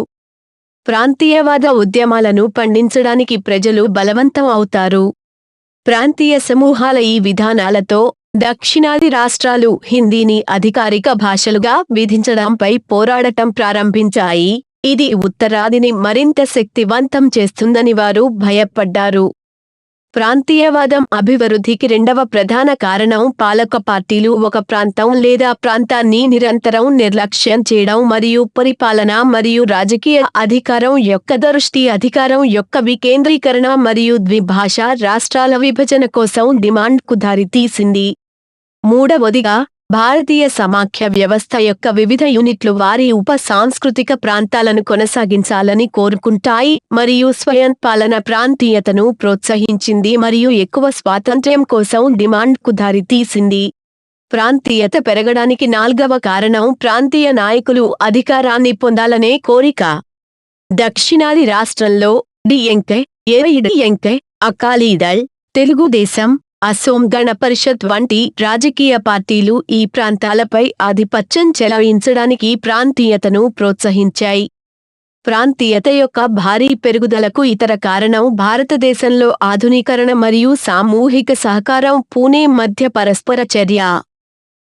ప్రాంతీయవాద ఉద్యమాలను పండించడానికి ప్రజలు బలవంతం అవుతారు. ప్రాంతీయ సమూహాల ఈ విధానాలతో దక్షిణాది రాష్ట్రాలు హిందీని అధికారిక భాషలుగా విధించడంపై పోరాడటం ప్రారంభించాయి. ఇది ఉత్తరాదిని మరింత శక్తివంతం చేస్తుందని వారు భయపడ్డారు. ప్రాంతీయవాదం అభివృద్ధికి రెండవ ప్రధాన కారణం పాలక పార్టీలు ఒక ప్రాంతం లేదా ప్రాంతాన్ని నిరంతరం నిర్లక్ష్యం చేయడం మరియు పరిపాలన మరియు రాజకీయ అధికారం యొక్క దృష్టి అధికారం యొక్క వికేంద్రీకరణ మరియు ద్విభాషా రాష్ట్రాల విభజన కోసం డిమాండ్కు దారితీసింది. మూడవదిగా, భారతీయ సమాఖ్య వ్యవస్థ యొక్క వివిధ యూనిట్లు వారి ఉప సాంస్కృతిక ప్రాంతాలను కొనసాగించాలని కోరుకుంటాయి మరియు స్వయం పాలన ప్రాంతీయతను ప్రోత్సహించింది మరియు ఎక్కువ స్వాతంత్ర్యం కోసం డిమాండ్కు దారితీసింది. ప్రాంతీయత పెరగడానికి నాల్గవ కారణం ప్రాంతీయ నాయకులు అధికారాన్ని పొందాలనే కోరిక. దక్షిణాది రాష్ట్రంలో డిఎంకే, ఏఐడిఎంకే, అకాలీదళ్, తెలుగుదేశం, అసోం గణ పరిషత్ వంటి రాజకీయ పార్టీలు ఈ ప్రాంతాలపై ఆధిపత్యం చెలాయించడానికి ప్రాంతీయతను ప్రోత్సహించాయి. ప్రాంతీయత యొక్క భారీ పెరుగుదలకు ఇతర కారణం భారతదేశంలో ఆధునీకరణ మరియు సామూహిక సహకారం. పూణే మధ్య పరస్పర చర్య.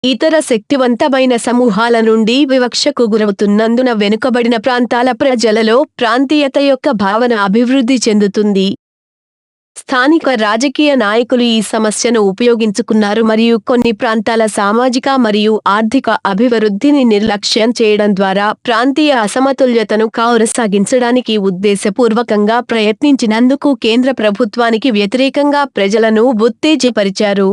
ఇతర శక్తివంతమైన సమూహాల నుండి వివక్షకు గురవుతున్నందున వెనుకబడిన ప్రాంతాల ప్రజలలో ప్రాంతీయత యొక్క భావన అభివృద్ధి చెందుతుంది. స్థానిక రాజకీయ నాయకులు ఈ సమస్యను ఉపయోగించుకున్నారు మరియు కొన్ని ప్రాంతాల సామాజిక మరియు ఆర్థిక అభివృద్ధిని నిర్లక్ష్యం చేయడం ద్వారా ప్రాంతీయ అసమతుల్యతను కొనసాగించడానికి ఉద్దేశపూర్వకంగా ప్రయత్నించినందుకు కేంద్ర ప్రభుత్వానికి వ్యతిరేకంగా ప్రజలను ఉత్తేజపరిచారు.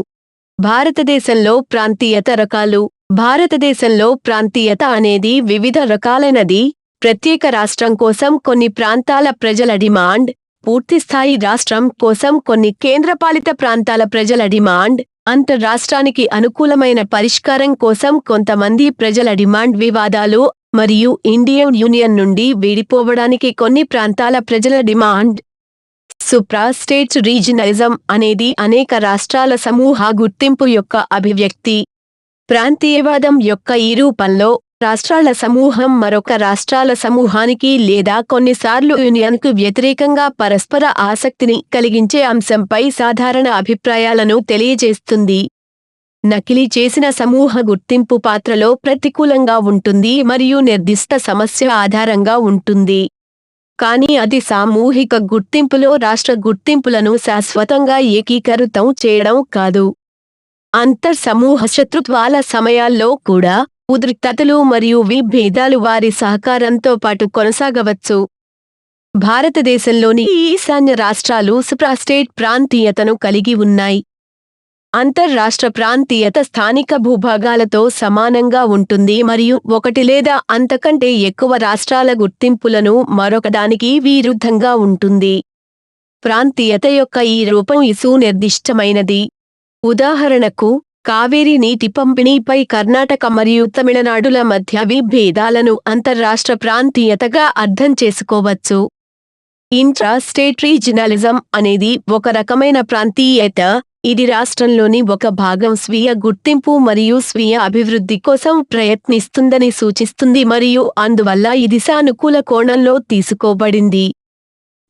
భారతదేశంలో ప్రాంతీయత రకాలు. భారతదేశంలో ప్రాంతీయత అనేది వివిధ రకాలైనది. ప్రత్యేక రాష్ట్రం కోసం కొన్ని ప్రాంతాల ప్రజల డిమాండ్, పూర్తిస్థాయి రాష్ట్రం కోసం కొన్ని కేంద్రపాలిత ప్రాంతాల ప్రజల డిమాండ్, అంతర్రాష్ట్రానికి అనుకూలమైన పరిష్కారం కోసం కొంతమంది ప్రజల డిమాండ్, వివాదాలు మరియు ఇండియన్ యూనియన్ నుండి విడిపోవడానికి కొన్ని ప్రాంతాల ప్రజల డిమాండ్. సుప్రా స్టేట్స్ రీజనలిజం అనేది అనేక రాష్ట్రాల సమూహ గుర్తింపు యొక్క అభివ్యక్తి. ప్రాంతీయవాదం యొక్క ఈ రూపంలో రాష్ట్రాల సమూహం మరొక రాష్ట్రాల సమూహానికి లేదా కొన్నిసార్లు యూనియన్కు వ్యతిరేకంగా పరస్పర ఆసక్తిని కలిగించే అంశంపై సాధారణ అభిప్రాయాలను తెలియజేస్తుంది. నకిలీ చేసిన సమూహ గుర్తింపు పాత్రలో ప్రతికూలంగా ఉంటుంది మరియు నిర్దిష్ట సమస్య ఆధారంగా ఉంటుంది. కానీ అది సామూహిక గుర్తింపులో రాష్ట్ర గుర్తింపులను శాశ్వతంగా ఏకీకృతం చేయడం కాదు. అంతర్సమూహ శత్రుత్వాల సమయాల్లో కూడా ఉద్రిక్తతలు మరియు విభేదాలు వారి సహకారంతో పాటు కొనసాగవచ్చు. భారతదేశంలోని ఈశాన్య రాష్ట్రాలు సుప్రాస్టేట్ ప్రాంతీయతను కలిగి ఉన్నాయి. అంతర్రాష్ట్ర ప్రాంతీయత స్థానిక భూభాగాలతో సమానంగా ఉంటుంది మరియు ఒకటి లేదా అంతకంటే ఎక్కువ రాష్ట్రాల గుర్తింపులను మరొకదానికి విరుద్ధంగా ఉంటుంది. ప్రాంతీయత యొక్క ఈ రూపం సునిర్దిష్టమైనది. ఉదాహరణకు, కావేరీ నీటి పంపిణీపై కర్ణాటక మరియు తమిళనాడుల మధ్య విభేదాలను అంతర్రాష్ట్ర ప్రాంతీయతగా అర్థం చేసుకోవచ్చు. ఇంట్రా స్టేట్ రీజినలిజం అనేది ఒక రకమైన ప్రాంతీయత. ఇది రాష్ట్రంలోని ఒక భాగం స్వీయ గుర్తింపు మరియు స్వీయ అభివృద్ధి కోసం ప్రయత్నిస్తుందని సూచిస్తుంది మరియు అందువల్ల ఇది సానుకూల కోణంలో తీసుకోబడింది.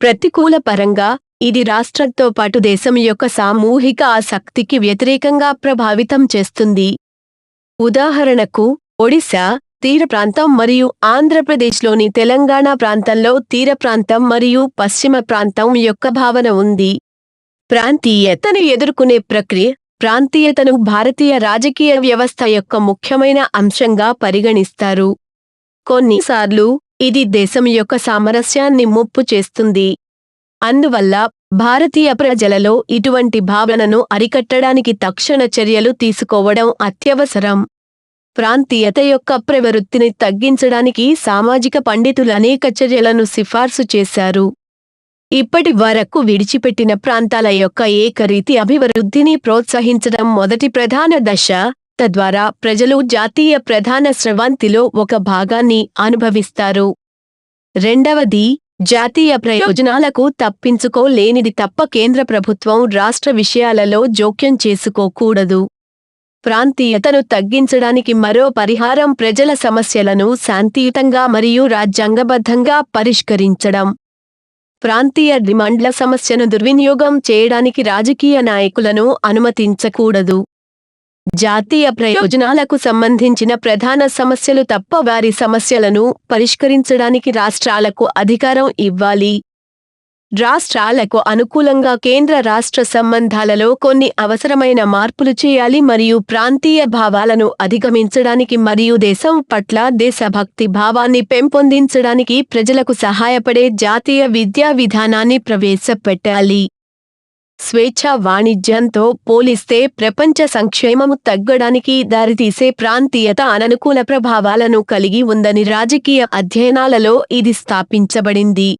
ప్రతికూల పరంగా, ఇది రాష్ట్రంతో పాటు దేశం యొక్క సామూహిక ఆసక్తికి వ్యతిరేకంగా ప్రభావితం చేస్తుంది. ఉదాహరణకు, ఒడిశా తీర ప్రాంతం మరియు ఆంధ్రప్రదేశ్లోని తెలంగాణ ప్రాంతంలో తీర ప్రాంతం మరియు పశ్చిమ ప్రాంతం యొక్క భావన ఉంది. ప్రాంతీయతను ఎదుర్కొనే ప్రక్రియ ప్రాంతీయతను భారతీయ రాజకీయ వ్యవస్థ యొక్క ముఖ్యమైన అంశంగా పరిగణిస్తారు. కొన్నిసార్లు ఇది దేశం యొక్క సామరస్యాన్ని ముప్పు చేస్తుంది. అందువల్ల భారతీయ ప్రజలలో ఇటువంటి భావనను అరికట్టడానికి తక్షణ చర్యలు తీసుకోవడం అత్యవసరం. ప్రాంతీయత యొక్క ప్రవృత్తిని తగ్గించడానికి సామాజిక పండితులు అనేక చర్యలను సిఫార్సు చేశారు. ఇప్పటి వరకు విడిచిపెట్టిన ప్రాంతాల యొక్క ఏకరీతి అభివృద్ధిని ప్రోత్సహించడం మొదటి ప్రధాన దశ, తద్వారా ప్రజలు జాతీయ ప్రధాన స్రవంతిలో ఒక భాగాన్ని అనుభవిస్తారు. రెండవది, జాతీయ ప్రయోజనాలకు తప్పించుకోలేనిది తప్ప కేంద్ర ప్రభుత్వం రాష్ట్ర విషయాలలో జోక్యం చేసుకోకూడదు. ప్రాంతీయతను తగ్గించడానికి మరో పరిహారం ప్రజల సమస్యలను శాంతియుతంగా మరియు రాజ్యాంగబద్ధంగా పరిష్కరించడం. ప్రాంతీయ డిమాండ్ల సమస్యను దుర్వినియోగం చేయడానికి రాజకీయ నాయకులను అనుమతించకూడదు. జాతీయ ప్రయోజనాలకు సంబంధించిన ప్రధాన సమస్యలు తప్ప వారి సమస్యలను పరిష్కరించడానికి రాష్ట్రాలకు అధికారం ఇవ్వాలి. రాష్ట్రాలకు అనుకూలంగా కేంద్ర రాష్ట్ర సంబంధాలలో కొన్ని అవసరమైన మార్పులు చేయాలి మరియు ప్రాంతీయ భావాలను అధిగమించడానికి మరియు దేశం పట్ల దేశభక్తి భావాన్ని పెంపొందించడానికి ప్రజలకు సహాయపడే జాతీయ విద్యా విధానాన్ని ప్రవేశపెట్టాలి. స్వేచ్ఛా వాణిజ్యంతో పోలిస్తే ప్రపంచ సంక్షేమము తగ్గడానికి దారితీసే ప్రాంతీయత అననుకూల ప్రభావాలను కలిగి ఉందని రాజకీయ అధ్యయనాలలో ఇది స్థాపించబడింది.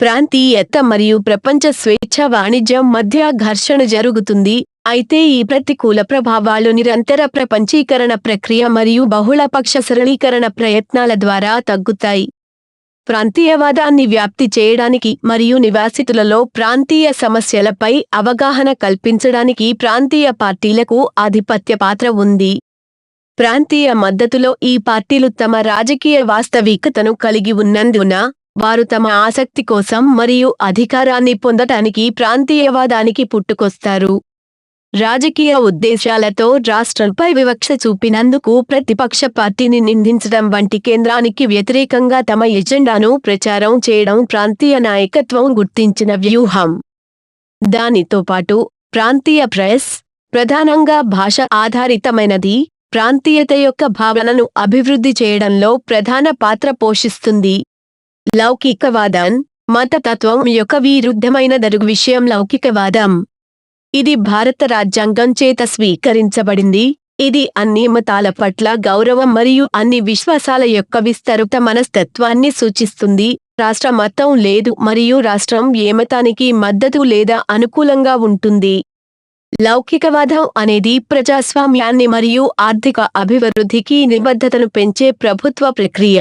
ప్రాంతీయత మరియు ప్రపంచ స్వేచ్ఛా వాణిజ్యం మధ్య ఘర్షణ జరుగుతుంది, అయితే ఈ ప్రతికూల ప్రభావాలు నిరంతర ప్రపంచీకరణ ప్రక్రియ మరియు బహుళపక్ష సరళీకరణ ప్రయత్నాల ద్వారా తగ్గుతాయి. ప్రాంతీయవాదాన్ని వ్యాప్తి చేయడానికి మరియు నివాసితులలో ప్రాంతీయ సమస్యలపై అవగాహన కల్పించడానికి ప్రాంతీయ పార్టీలకు ఆధిపత్య పాత్ర ఉంది. ప్రాంతీయ మద్దతులో ఈ పార్టీలు తమ రాజకీయ వాస్తవికతను కలిగి ఉన్నందున వారు తమ ఆసక్తి కోసం మరియు అధికారాన్ని పొందటానికి ప్రాంతీయవాదానికి పుట్టుకొస్తారు. రాజకీయ ఉద్దేశాలతో రాష్ట్రంపై వివక్ష చూపినందుకు ప్రతిపక్ష పార్టీని నిందించడం వంటి కేంద్రానికి వ్యతిరేకంగా తమ ఎజెండాను ప్రచారం చేయడం ప్రాంతీయ నాయకత్వం గుర్తించిన వ్యూహం. దానితో పాటు ప్రాంతీయ ప్రెస్, ప్రధానంగా భాష ఆధారితమైనది, ప్రాంతీయత యొక్క భావనను అభివృద్ధి చేయడంలో ప్రధాన పాత్ర పోషిస్తుంది. లౌకికవాదం, మతతత్వం యొక్క విరుద్ధమైన విషయం లౌకికవాదం. ఇది భారత రాజ్యాంగం చేత స్వీకరించబడింది. ఇది అన్ని మతాల పట్ల గౌరవం మరియు అన్ని విశ్వాసాల యొక్క విస్తృత మనస్తత్వాన్ని సూచిస్తుంది. రాష్ట్ర మతం లేదు మరియు రాష్ట్రం ఏ మతానికి మద్దతు లేదా అనుకూలంగా ఉంటుంది. లౌకికవాదం అనేది ప్రజాస్వామ్యాన్ని మరియు ఆర్థిక అభివృద్ధికి నిబద్ధతను పెంచే ప్రభుత్వ ప్రక్రియ.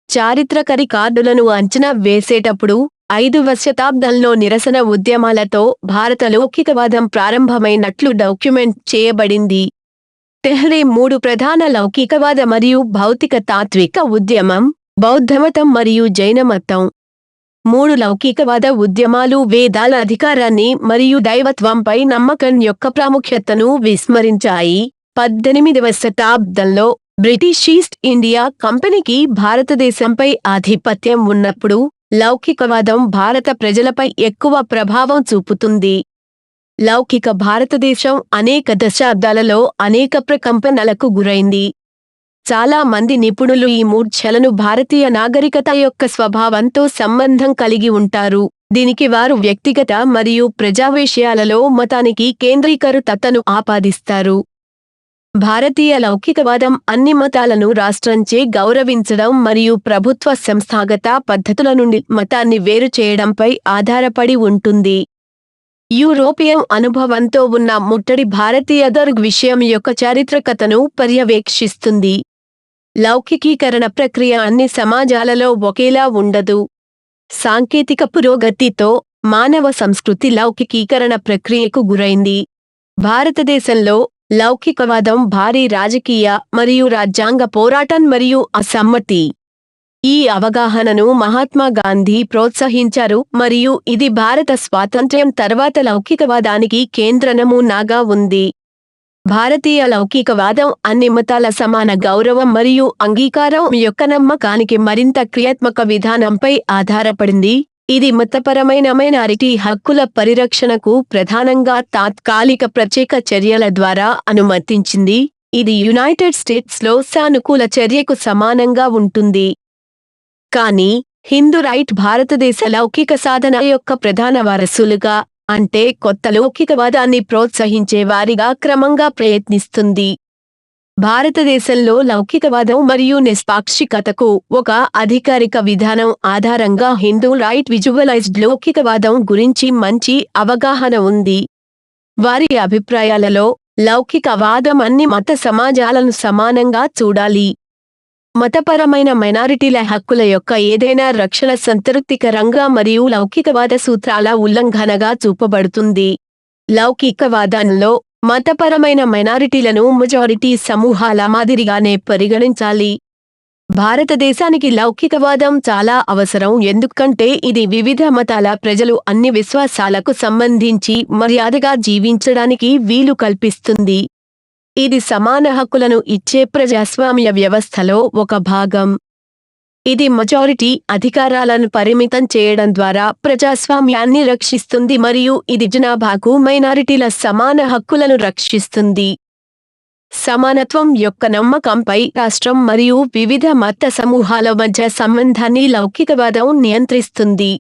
చారిత్రక రికార్డులను అంచనా వేసేటప్పుడు 5వ శతాబ్దంలో నిరసన ఉద్యమాలతో భారత లౌకికవాదం ప్రారంభమైనట్లు డాక్యుమెంట్ చేయబడింది. టెహ్రీ 3 ప్రధాన లౌకికవాద మరియు భౌతిక తాత్విక ఉద్యమం, బౌద్ధమతం మరియు జైనమతం. 3 లౌకికవాద ఉద్యమాలు వేదాల అధికారాన్ని మరియు దైవత్వంపై నమ్మకం యొక్క ప్రాముఖ్యతను విస్మరించాయి. 18వ శతాబ్దంలో బ్రిటిష్ ఈస్ట్ ఇండియా కంపెనీకి భారతదేశంపై ఆధిపత్యం ఉన్నప్పుడు లౌకికవాదం భారత ప్రజలపై ఎక్కువ ప్రభావం చూపుతుంది. లౌకిక భారతదేశం అనేక దశాబ్దాలలో అనేక ప్రకంపనలకు గురైంది. చాలా మంది నిపుణులు ఈ మూర్ఛలను భారతీయ నాగరికత యొక్క స్వభావంతో సంబంధం కలిగి ఉంటారు. దీనికి వారు వ్యక్తిగత మరియు ప్రజా విషయాలలో మతానికి కేంద్రీకృతతను ఆపాదిస్తారు. భారతీయ లౌకికవాదం అన్ని మతాలను రాష్ట్రంచే గౌరవించడం మరియు ప్రభుత్వ సంస్థాగత పద్ధతుల నుండి మతాన్ని వేరు చేయడంపై ఆధారపడి ఉంటుంది. యూరోపియన్ అనుభవంతో ఉన్న ముట్టడి భారతీయ దృగ్విషయం యొక్క చారిత్రకతను పర్యవేక్షిస్తుంది. లౌకికీకరణ ప్రక్రియ అన్ని సమాజాలలో ఒకేలా ఉండదు. సాంకేతిక పురోగతితో మానవ సంస్కృతి లౌకికీకరణ ప్రక్రియకు గురైంది. భారతదేశంలో లౌకికవాదం భారీ రాజకీయ మరియు రాజ్యాంగ పోరాటం మరియు అసమ్మతి. ఈ అవగాహనను మహాత్మా గాంధీ ప్రోత్సహించారు మరియు ఇది భారత స్వాతంత్ర్యం తర్వాత లౌకికవాదానికి కేంద్ర నమూనాగా ఉంది. భారతీయ లౌకికవాదం అన్ని మతాల సమాన గౌరవం మరియు అంగీకారం యొక్క నమ్మకానికి మరింత క్రియాత్మక విధానంపై ఆధారపడింది. ఇది మతపరమైన మైనారిటీ హక్కుల పరిరక్షణకు ప్రధానంగా తాత్కాలిక ప్రత్యేక చర్యల ద్వారా అనుమతించింది. ఇది యునైటెడ్ స్టేట్స్లో సానుకూల చర్యకు సమానంగా ఉంటుంది. కానీ హిందూ రైట్ భారతదేశ లౌకిక సాధన యొక్క ప్రధాన వారసులుగా, అంటే కొత్త లౌకికవాదాన్ని ప్రోత్సహించే వారిగా క్రమంగా ప్రయత్నిస్తుంది. భారతదేశంలో లౌకికవాదం మరియు నిష్పాక్షికతకు ఒక అధికారిక విధానం ఆధారంగా హిందూ రైట్ విజువలైజ్డ్ లౌకికవాదం గురించి మంచి అవగాహన ఉంది. వారి అభిప్రాయాలలో లౌకికవాదం అన్ని మత సమాజాలను సమానంగా చూడాలి. మతపరమైన మైనారిటీల హక్కుల యొక్క ఏదైనా రక్షణ సంతృప్తికరంగా మరియు లౌకికవాద సూత్రాల ఉల్లంఘనగా చూపబడుతుంది. లౌకికవాదంలో మతపరమైన మైనారిటీలను మెజారిటీ సమూహాల మాదిరిగానే పరిగణించాలి. భారతదేశానికి లౌకికవాదం చాలా అవసరం ఎందుకంటే ఇది వివిధ మతాల ప్రజలు అన్ని విశ్వాసాలకు సంబంధించి మర్యాదగా జీవించడానికి వీలు కల్పిస్తుంది. ఇది సమాన హక్కులను ఇచ్చే ప్రజాస్వామ్య వ్యవస్థలో ఒక భాగం. ఇది మెజారిటీ అధికారాలను పరిమితం చేయడం ద్వారా ప్రజాస్వామ్యాన్ని రక్షిస్తుంది మరియు ఇది జనాభాకు మైనారిటీల సమాన హక్కులను రక్షిస్తుంది. సమానత్వం యొక్క నమ్మకంపై రాష్ట్రం మరియు వివిధ మత సమూహాల మధ్య సంబంధాన్ని లౌకికవాదం నియంత్రిస్తుంది.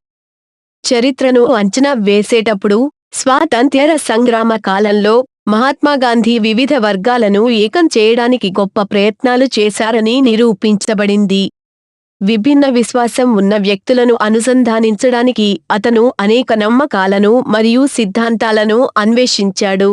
చరిత్రను అంచనా వేసేటప్పుడు స్వాతంత్ర్య సంగ్రామ కాలంలో మహాత్మా గాంధీ వివిధ వర్గాలను ఏకం చేయడానికి గొప్ప ప్రయత్నాలు చేశారని నిరూపించబడింది. విభిన్న విశ్వాసం ఉన్న వ్యక్తులను అనుసంధానించడానికి అతను అనేక నమ్మకాలను మరియు సిద్ధాంతాలను అన్వేషించాడు.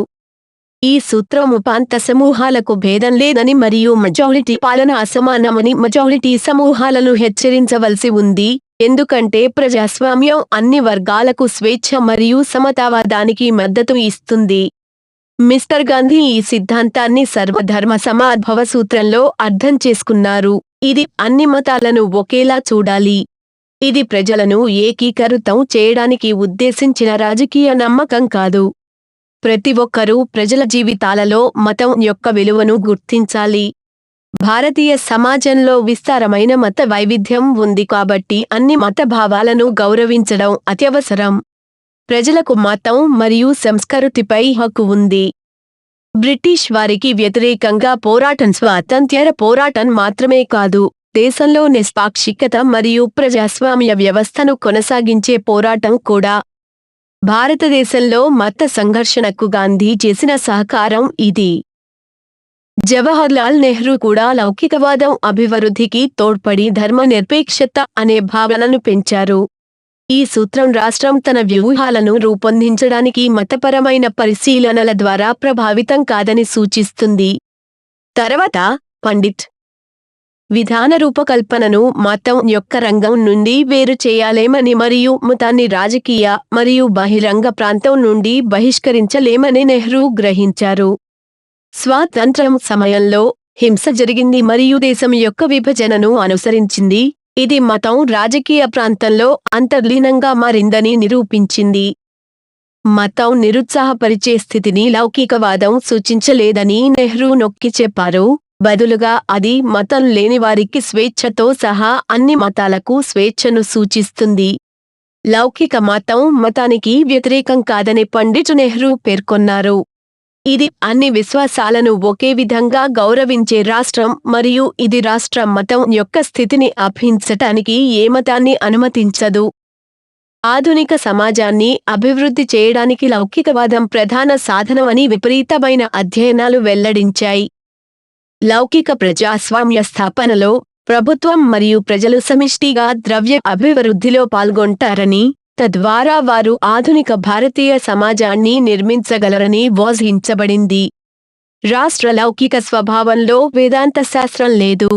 ఈ సూత్రం ఉపాంత సమూహాలకు భేదం లేదని మరియు మెజారిటీ పాలన అసమానమని మెజారిటీ సమూహాలను హెచ్చరించవలసి ఉంది, ఎందుకంటే ప్రజాస్వామ్యం అన్ని వర్గాలకు స్వేచ్ఛ మరియు సమతావాదానికి మద్దతు ఇస్తుంది. మిస్టర్ గాంధీ ఈ సిద్ధాంతాన్ని సర్వధర్మ సమాద్భవ సూత్రంలో అర్థం చేసుకున్నారు. ఇది అన్ని మతాలను ఒకేలా చూడాలి. ఇది ప్రజలను ఏకీకృతం చేయడానికి ఉద్దేశించిన రాజకీయ నమ్మకం కాదు. ప్రతి ఒక్కరూ ప్రజల జీవితాలలో మతం యొక్క విలువను గుర్తించాలి. భారతీయ సమాజంలో విస్తారమైన మత వైవిధ్యం ఉంది కాబట్టి అన్ని మత భావాలను గౌరవించడం అత్యవసరం. ప్రజలకు మతం మరియు సంస్కృతిపై హక్కు ఉంది. బ్రిటిష్ వారికి వ్యతిరేకంగా పోరాటం స్వాతంత్ర్య పోరాటం మాత్రమే కాదు, దేశంలో నిష్పాక్షికత మరియు ప్రజాస్వామ్య వ్యవస్థను కొనసాగించే పోరాటం కూడా. భారతదేశంలో మత సంఘర్షణకు గాంధీ చేసిన సహకారం ఇది. జవహర్లాల్ నెహ్రూ కూడా లౌకికవాదం అభివృద్ధికి తోడ్పడి ధర్మనిరపేక్షత అనే భావనను పెంచారు. ఈ సూత్రం రాష్ట్రం తన వ్యూహాలను రూపొందించడానికి మతపరమైన పరిశీలనల ద్వారా ప్రభావితం కాదని సూచిస్తుంది. తర్వాత పండిట్ విధాన రూపకల్పనను మతం యొక్క రంగం నుండి వేరు చేయాలేమని మరియు మతాన్ని రాజకీయ మరియు బహిరంగ ప్రాంతం నుండి బహిష్కరించలేమని నెహ్రూ గ్రహించారు. స్వాతంత్ర్యం సమయంలో హింస జరిగింది మరియు దేశం యొక్క విభజనను అనుసరించింది. ఇది మతం రాజకీయ ప్రాంతంలో అంతర్లీనంగా మారిందని నిరూపించింది. మతం నిరుత్సాహపరిచే స్థితిని లౌకికవాదం సూచించలేదని నెహ్రూ నొక్కి చెప్పారు. బదులుగా అది మతం లేనివారికి స్వేచ్ఛతో సహా అన్ని మతాలకు స్వేచ్ఛను సూచిస్తుంది. లౌకిక మతం మతానికి వ్యతిరేకం కాదని పండిట్ నెహ్రూ పేర్కొన్నారు. ఇది అన్ని విశ్వాసాలను ఒకే విధంగా గౌరవించే రాష్ట్రం మరియు ఇది రాష్ట్ర మతం యొక్క స్థితిని అభ్యసించటానికి ఏ మతాన్ని అనుమతించదు. ఆధునిక సమాజాన్ని అభివృద్ధి చేయడానికి లౌకికవాదం ప్రధాన సాధనమని విపరీతమైన అధ్యయనాలు వెల్లడించాయి. లౌకిక ప్రజాస్వామ్య స్థాపనలో ప్రభుత్వం మరియు ప్రజలు సమిష్టిగా ద్రవ్య అభివృద్ధిలో పాల్గొంటారని, తద్వారా వారు ఆధునిక భారతీయ సమాజాన్ని నిర్మించగలరని వాదించబడింది. రాష్ట్ర లౌకిక స్వభావంలో వేదాంత శాస్త్రం లేదు.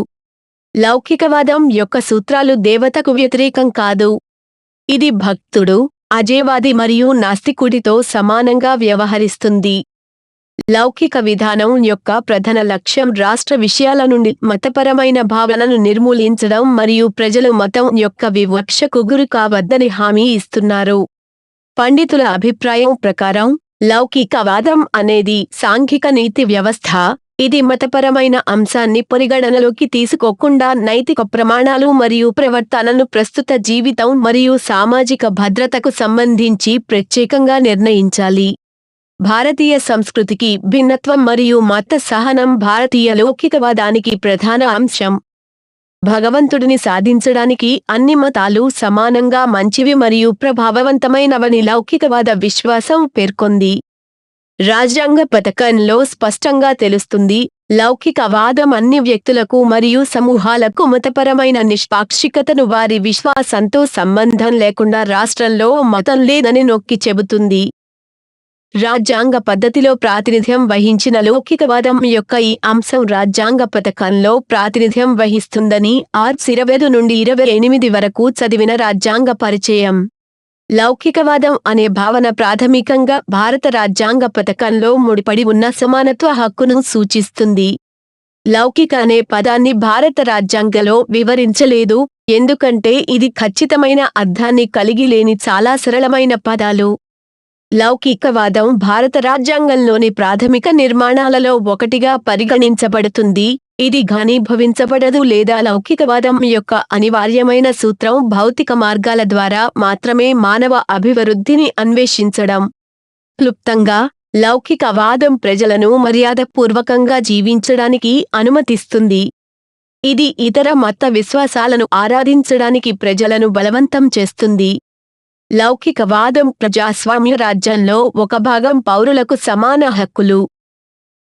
లౌకికవాదం యొక్క సూత్రాలు దేవతకు వ్యతిరేకం కాదు. ఇది భక్తుడు, అజేయవాది మరియు నాస్తికుడితో సమానంగా వ్యవహరిస్తుంది. లౌకిక విధానం యొక్క ప్రధాన లక్ష్యం రాష్ట్ర విషయాల నుండి మతపరమైన భావనను నిర్మూలించడం మరియు ప్రజలు మతం యొక్క వివక్షకు గురి కావద్దని హామీ ఇస్తున్నారు. పండితుల అభిప్రాయం ప్రకారం లౌకికవాదం అనేది సాంఘిక నీతి వ్యవస్థ. ఇది మతపరమైన అంశాన్ని పరిగణనలోకి తీసుకోకుండా నైతిక ప్రమాణాలు మరియు ప్రవర్తనను ప్రస్తుత జీవితం మరియు సామాజిక భద్రతకు సంబంధించి ప్రత్యేకంగా నిర్ణయించాలి. భారతీయ సంస్కృతికి భిన్నత్వం మరియు మత సహనం భారతీయ లౌకికవాదానికి ప్రధాన అంశం. భగవంతుడిని సాధించడానికి అన్ని మతాలు సమానంగా మంచివి మరియు ప్రభావవంతమైనవని లౌకికవాద విశ్వాసం పేర్కొంది. రాజ్యాంగ పథకంలో స్పష్టంగా తెలుస్తుంది. లౌకికవాదం అన్ని వ్యక్తులకు మరియు సమూహాలకు మతపరమైన నిష్పాక్షికతను వారి విశ్వాసంతో సంబంధం లేకుండా రాష్ట్రంలో మతం లేదని నొక్కి చెబుతుంది. రాజ్యాంగ పద్ధతిలో ప్రాతినిధ్యం వహించిన లౌకికవాదం యొక్క ఈ అంశం రాజ్యాంగ పథకంలో ప్రాతినిధ్యం వహిస్తుందని ఆర్ట్స్ 25 నుండి 28 వరకు చదివిన రాజ్యాంగ పరిచయం. లౌకికవాదం అనే భావన ప్రాథమికంగా భారత రాజ్యాంగ పథకంలో ముడిపడి ఉన్న సమానత్వ హక్కును సూచిస్తుంది. లౌకిక అనే పదాన్ని భారత రాజ్యాంగంలో వివరించలేదు, ఎందుకంటే ఇది ఖచ్చితమైన అర్థాన్ని కలిగి లేని చాలా సరళమైన పదాలు. లౌకికవాదం భారత రాజ్యాంగంలోని ప్రాథమిక నిర్మాణాలలో ఒకటిగా పరిగణించబడుతుంది. ఇది ఘనీభవించబడదు లేదా లౌకికవాదం యొక్క అనివార్యమైన సూత్రం భౌతిక మార్గాల ద్వారా మాత్రమే మానవ అభివృద్ధిని అన్వేషించడం. క్లుప్తంగా, లౌకికవాదం ప్రజలను మర్యాదపూర్వకంగా జీవించడానికి అనుమతిస్తుంది. ఇది ఇతర మత విశ్వాసాలను ఆరాధించడానికి ప్రజలను బలవంతం చేస్తుంది. లౌకికవాదం ప్రజాస్వామ్య రాజ్యంలో ఒక భాగం పౌరులకు సమాన హక్కులు.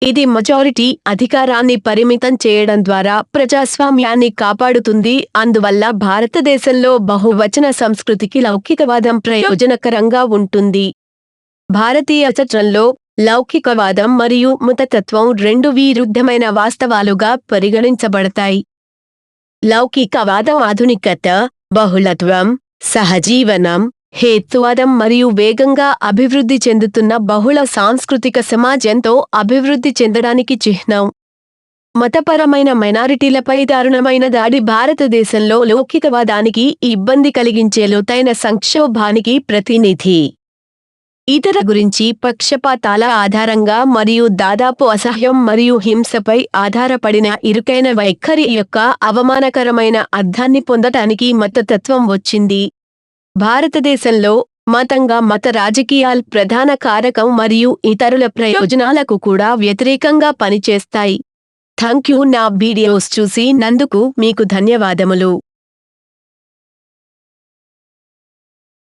ఇది మెజారిటీ అధికారాన్ని పరిమితం చేయడం ద్వారా ప్రజాస్వామ్యాన్ని కాపాడుతుంది. అందువల్ల భారతదేశంలో బహువచన సంస్కృతికి లౌకికవాదం ప్రయోజనకరంగా ఉంటుంది. భారతీయ చట్రంలో లౌకికవాదం మరియు మతతత్వం రెండు విరుద్ధమైన వాస్తవాలుగా పరిగణించబడతాయి. లౌకికవాదం ఆధునికత, బహుళత్వం, సహజీవనం, హేతువాదం మరియు వేగంగా అభివృద్ధి చెందుతున్న బహుళ సాంస్కృతిక సమాజంతో అభివృద్ధి చెందడానికి చిహ్నం. మతపరమైన మైనారిటీలపై దారుణమైన దాడి భారతదేశంలో లౌకికవాదానికి ఇబ్బంది కలిగించే లోతైన సంక్షోభానికి ప్రతినిధి. ఇతర గురించి పక్షపాతాల ఆధారంగా మరియు దాదాపు అసహ్యం మరియు హింసపై ఆధారపడిన ఇరుకైన వైఖరి యొక్క అవమానకరమైన అర్థాన్ని పొందటానికి మతతత్వం వచ్చింది. భారతదేశంలో మతంగా మత రాజకీయాలు ప్రధాన కారకం మరియు ఇతరుల ప్రయోజనాలకు కూడా వ్యతిరేకంగా పనిచేస్తాయి. థాంక్యూ. నా వీడియోస్ చూసి నందుకు మీకు ధన్యవాదములు.